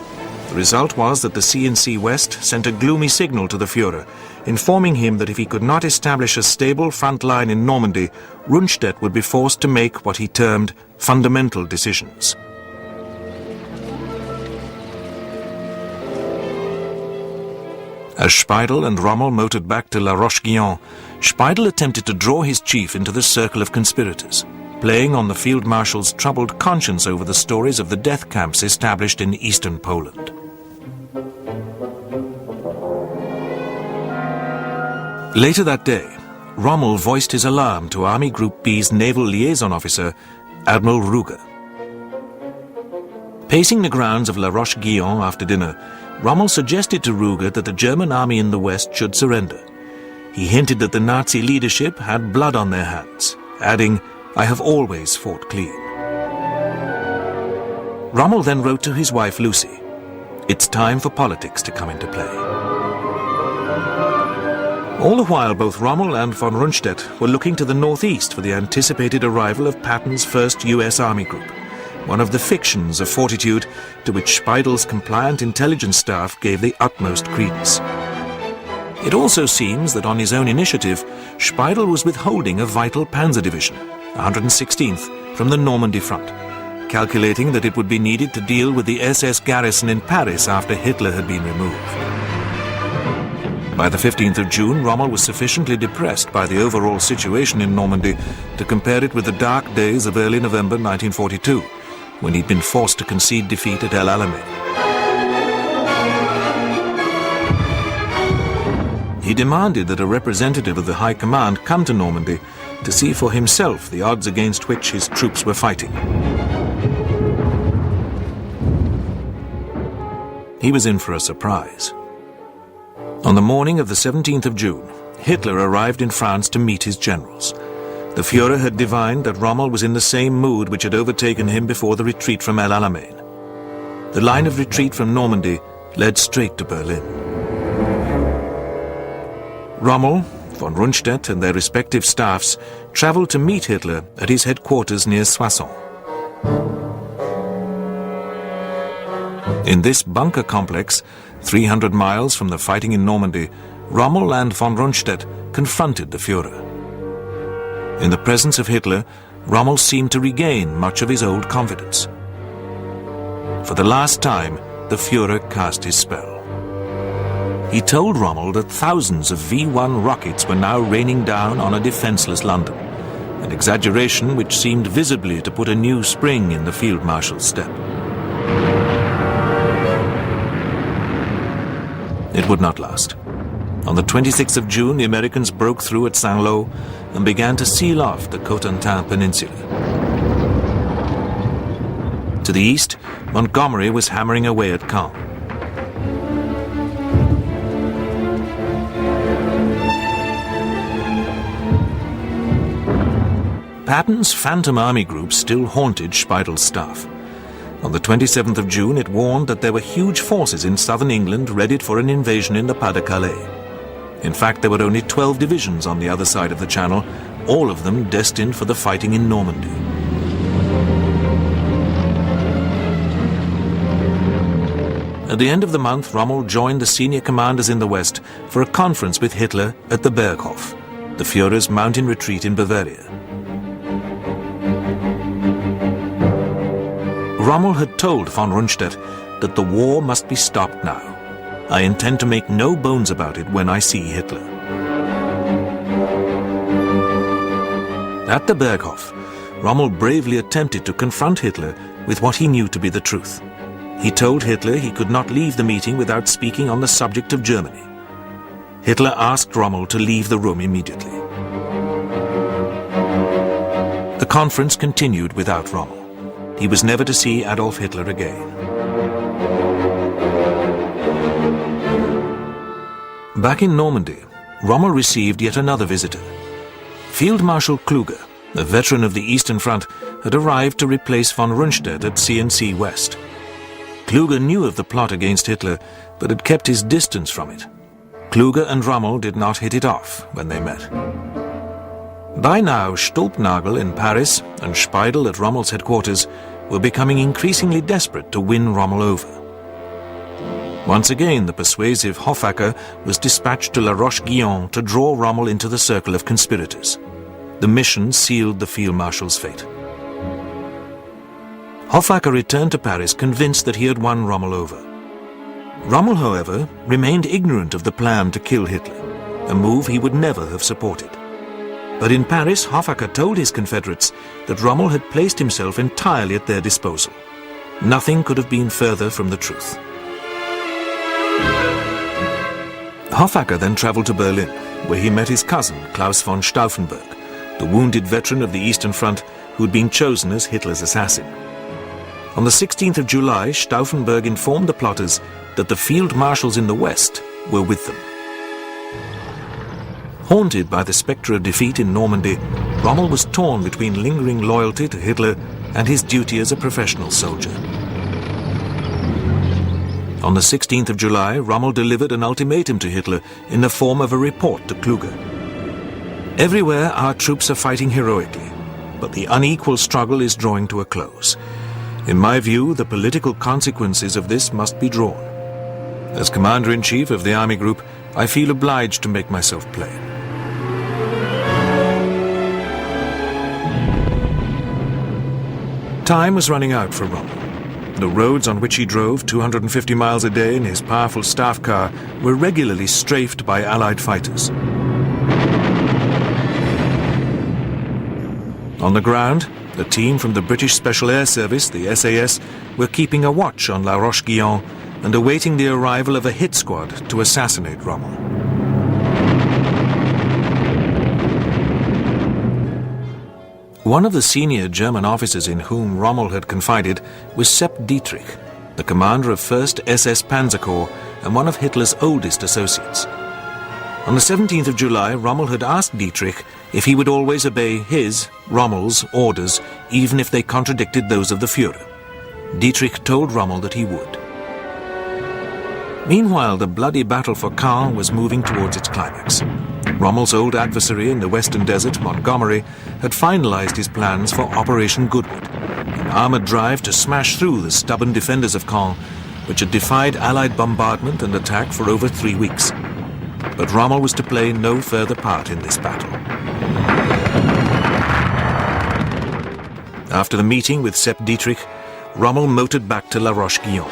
The result was that the CNC West sent a gloomy signal to the Führer, informing him that if he could not establish a stable front line in Normandy, Rundstedt would be forced to make what he termed fundamental decisions. As Speidel and Rommel motored back to La Roche-Guyon, Speidel attempted to draw his chief into the circle of conspirators, playing on the Field Marshal's troubled conscience over the stories of the death camps established in eastern Poland. Later that day, Rommel voiced his alarm to Army Group B's naval liaison officer, Admiral Ruger. Pacing the grounds of La Roche-Guyon after dinner, Rommel suggested to Ruger that the German army in the west should surrender. He hinted that the Nazi leadership had blood on their hands, adding, "I have always fought clean." Rommel then wrote to his wife Lucy, "It's time for politics to come into play." All the while, both Rommel and von Rundstedt were looking to the northeast for the anticipated arrival of Patton's first U.S. Army Group, one of the fictions of fortitude to which Speidel's compliant intelligence staff gave the utmost credence. It also seems that on his own initiative, Speidel was withholding a vital panzer division, 116th, from the Normandy front, calculating that it would be needed to deal with the SS garrison in Paris after Hitler had been removed. By the 15th of June, Rommel was sufficiently depressed by the overall situation in Normandy to compare it with the dark days of early November 1942, when he'd been forced to concede defeat at El Alamein. He demanded that a representative of the High Command come to Normandy to see for himself the odds against which his troops were fighting. He was in for a surprise. On the morning of the 17th of June, Hitler arrived in France to meet his generals. The Führer had divined that Rommel was in the same mood which had overtaken him before the retreat from El Alamein. The line of retreat from Normandy led straight to Berlin. Rommel, von Rundstedt and their respective staffs traveled to meet Hitler at his headquarters near Soissons. In this bunker complex, 300 miles from the fighting in Normandy, Rommel and von Rundstedt confronted the Führer. In the presence of Hitler, Rommel seemed to regain much of his old confidence. For the last time, the Führer cast his spell. He told Rommel that thousands of V-1 rockets were now raining down on a defenseless London, an exaggeration which seemed visibly to put a new spring in the Field Marshal's step. It would not last. On the 26th of June, the Americans broke through at Saint-Lô and began to seal off the Cotentin Peninsula. To the east, Montgomery was hammering away at Caen. Patton's Phantom Army Group still haunted Speidel's staff. On the 27th of June, it warned that there were huge forces in southern England readied for an invasion in the Pas-de-Calais. In fact, there were only 12 divisions on the other side of the Channel, all of them destined for the fighting in Normandy. At the end of the month, Rommel joined the senior commanders in the West for a conference with Hitler at the Berghof, the Führer's mountain retreat in Bavaria. Rommel had told von Rundstedt that the war must be stopped now. I intend to make no bones about it when I see Hitler. At the Berghof, Rommel bravely attempted to confront Hitler with what he knew to be the truth. He told Hitler he could not leave the meeting without speaking on the subject of Germany. Hitler asked Rommel to leave the room immediately. The conference continued without Rommel. He was never to see Adolf Hitler again. Back in Normandy, Rommel received yet another visitor. Field Marshal Kluge, a veteran of the Eastern Front, had arrived to replace von Rundstedt at CNC West. Kluge knew of the plot against Hitler, but had kept his distance from it. Kluge and Rommel did not hit it off when they met. By now, Stulpnagel in Paris and Speidel at Rommel's headquarters were becoming increasingly desperate to win Rommel over. Once again, the persuasive Hoffacker was dispatched to La Roche-Guyon to draw Rommel into the circle of conspirators. The mission sealed the Field Marshal's fate. Hoffacker returned to Paris convinced that he had won Rommel over. Rommel, however, remained ignorant of the plan to kill Hitler, a move he would never have supported. But in Paris, Hoffacker told his Confederates that Rommel had placed himself entirely at their disposal. Nothing could have been further from the truth. Hoffacker then traveled to Berlin, where he met his cousin, Claus von Stauffenberg, the wounded veteran of the Eastern Front who had been chosen as Hitler's assassin. On the 16th of July, Stauffenberg informed the plotters that the field marshals in the West were with them. Haunted by the spectre of defeat in Normandy, Rommel was torn between lingering loyalty to Hitler and his duty as a professional soldier. On the 16th of July, Rommel delivered an ultimatum to Hitler in the form of a report to Kluge. Everywhere our troops are fighting heroically, but the unequal struggle is drawing to a close. In my view, the political consequences of this must be drawn. As Commander-in-Chief of the Army Group, I feel obliged to make myself plain. Time was running out for Rommel. The roads on which he drove 250 miles a day in his powerful staff car were regularly strafed by Allied fighters. On the ground, the team from the British Special Air Service, the SAS, were keeping a watch on La Roche-Guyon and awaiting the arrival of a hit squad to assassinate Rommel. One of the senior German officers in whom Rommel had confided was Sepp Dietrich, the commander of 1st SS Panzer Corps and one of Hitler's oldest associates. On the 17th of July, Rommel had asked Dietrich if he would always obey his, Rommel's, orders, even if they contradicted those of the Führer. Dietrich told Rommel that he would. Meanwhile, the bloody battle for Caen was moving towards its climax. Rommel's old adversary in the western desert, Montgomery, had finalized his plans for Operation Goodwood, an armored drive to smash through the stubborn defenders of Caen, which had defied Allied bombardment and attack for over 3 weeks. But Rommel was to play no further part in this battle. After the meeting with Sepp Dietrich, Rommel motored back to La Roche-Guyon.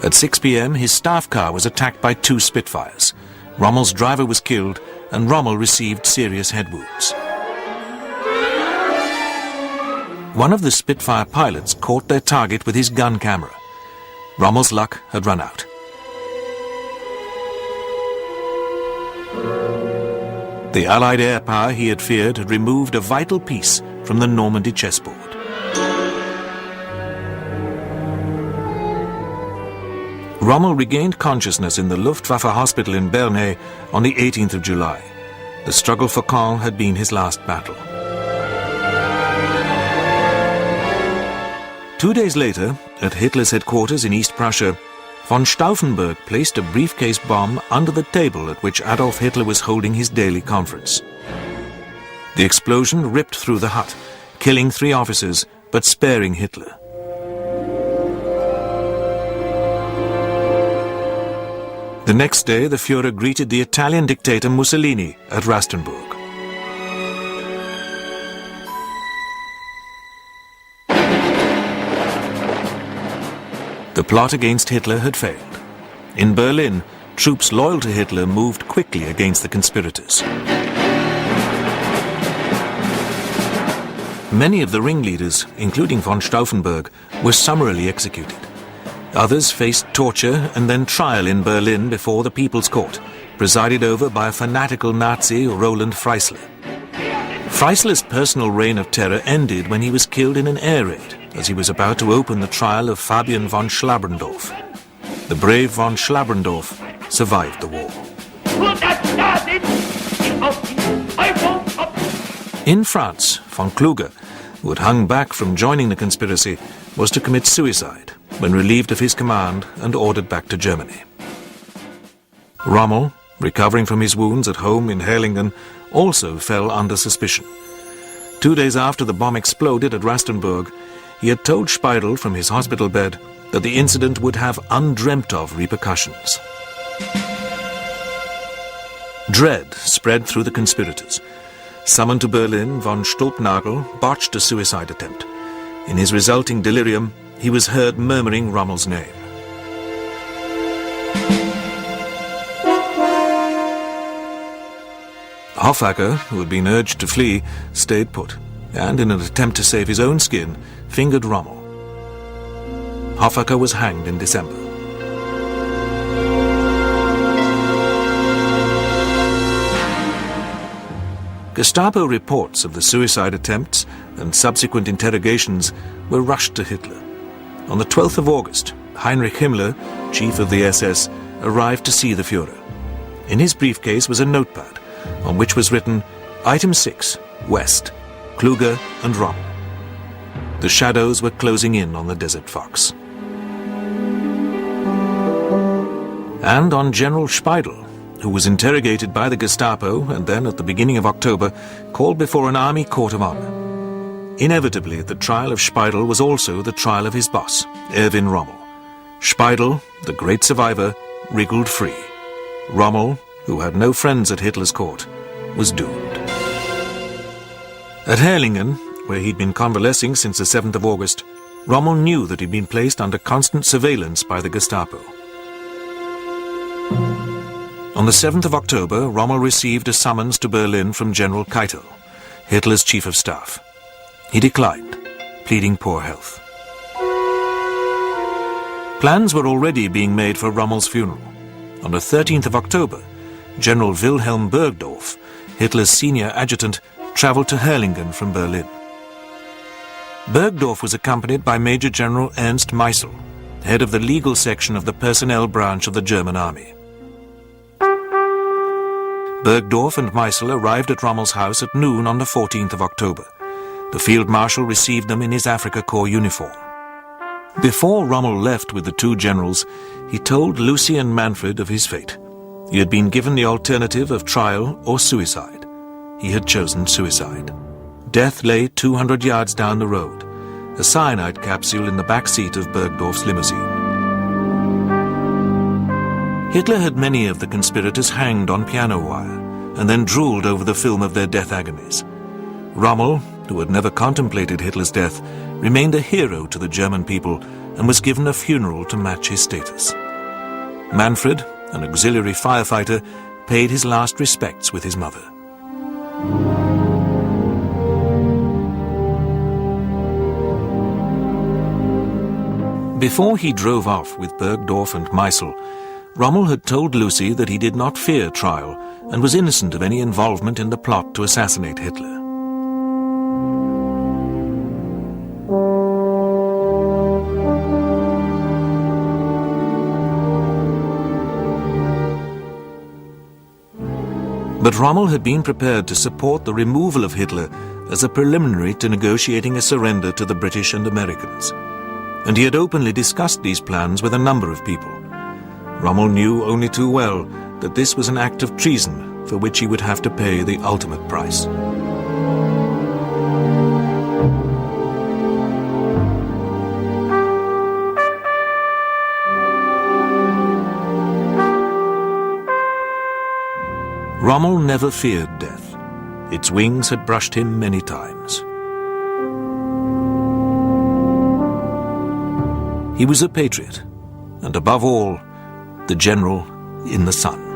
At 6 p.m., his staff car was attacked by 2 Spitfires. Rommel's driver was killed, and Rommel received serious head wounds. One of the Spitfire pilots caught their target with his gun camera. Rommel's luck had run out. The Allied air power he had feared had removed a vital piece from the Normandy chessboard. Rommel regained consciousness in the Luftwaffe hospital in Bernay on the 18th of July. The struggle for Caen had been his last battle. 2 days later, at Hitler's headquarters in East Prussia, von Stauffenberg placed a briefcase bomb under the table at which Adolf Hitler was holding his daily conference. The explosion ripped through the hut, killing 3 officers but sparing Hitler. The next day, the Führer greeted the Italian dictator Mussolini at Rastenburg. The plot against Hitler had failed. In Berlin, troops loyal to Hitler moved quickly against the conspirators. Many of the ringleaders, including von Stauffenberg, were summarily executed. Others faced torture and then trial in Berlin before the People's Court, presided over by a fanatical Nazi, Roland Freisler. Freisler's personal reign of terror ended when he was killed in an air raid, as he was about to open the trial of Fabian von Schlabrendorf. The brave von Schlabrendorf survived the war. In France, von Kluge, who had hung back from joining the conspiracy, was to commit suicide when relieved of his command and ordered back to Germany. Rommel, recovering from his wounds at home in Herlingen, also fell under suspicion. 2 days after the bomb exploded at Rastenburg, he had told Speidel from his hospital bed that the incident would have undreamt-of repercussions. Dread spread through the conspirators. Summoned to Berlin, von Stulpnagel botched a suicide attempt. In his resulting delirium, he was heard murmuring Rommel's name. Hoffacker, who had been urged to flee, stayed put, and in an attempt to save his own skin, fingered Rommel. Hoffacker was hanged in December. Gestapo reports of the suicide attempts and subsequent interrogations were rushed to Hitler. On the 12th of August, Heinrich Himmler, chief of the SS, arrived to see the Führer. In his briefcase was a notepad on which was written, Item 6, West, Kluge and Rommel. The shadows were closing in on the Desert Fox. And on General Speidel, who was interrogated by the Gestapo and then, at the beginning of October, called before an army court of honor. Inevitably, the trial of Speidel was also the trial of his boss, Erwin Rommel. Speidel, the great survivor, wriggled free. Rommel, who had no friends at Hitler's court, was doomed. At Herlingen, where he'd been convalescing since the 7th of August, Rommel knew that he'd been placed under constant surveillance by the Gestapo. On the 7th of October, Rommel received a summons to Berlin from General Keitel, Hitler's chief of staff. He declined, pleading poor health. Plans were already being made for Rommel's funeral. On the 13th of October, General Wilhelm Burgdorf, Hitler's senior adjutant, travelled to Herlingen from Berlin. Burgdorf was accompanied by Major General Ernst Meissel, head of the legal section of the personnel branch of the German army. Burgdorf and Meissel arrived at Rommel's house at noon on the 14th of October. The Field Marshal received them in his Afrika Korps uniform. Before Rommel left with the two generals, he told Lucy and Manfred of his fate. He had been given the alternative of trial or suicide. He had chosen suicide. Death lay 200 yards down the road, a cyanide capsule in the back seat of Burgdorf's limousine. Hitler had many of the conspirators hanged on piano wire and then drooled over the film of their death agonies. Rommel, who had never contemplated Hitler's death, remained a hero to the German people and was given a funeral to match his status. Manfred, an auxiliary firefighter, paid his last respects with his mother. Before he drove off with Burgdorf and Meissel, Rommel had told Lucy that he did not fear trial and was innocent of any involvement in the plot to assassinate Hitler. But Rommel had been prepared to support the removal of Hitler as a preliminary to negotiating a surrender to the British and Americans. And he had openly discussed these plans with a number of people. Rommel knew only too well that this was an act of treason for which he would have to pay the ultimate price. Rommel never feared death. Its wings had brushed him many times. He was a patriot, and above all, the general in the sun.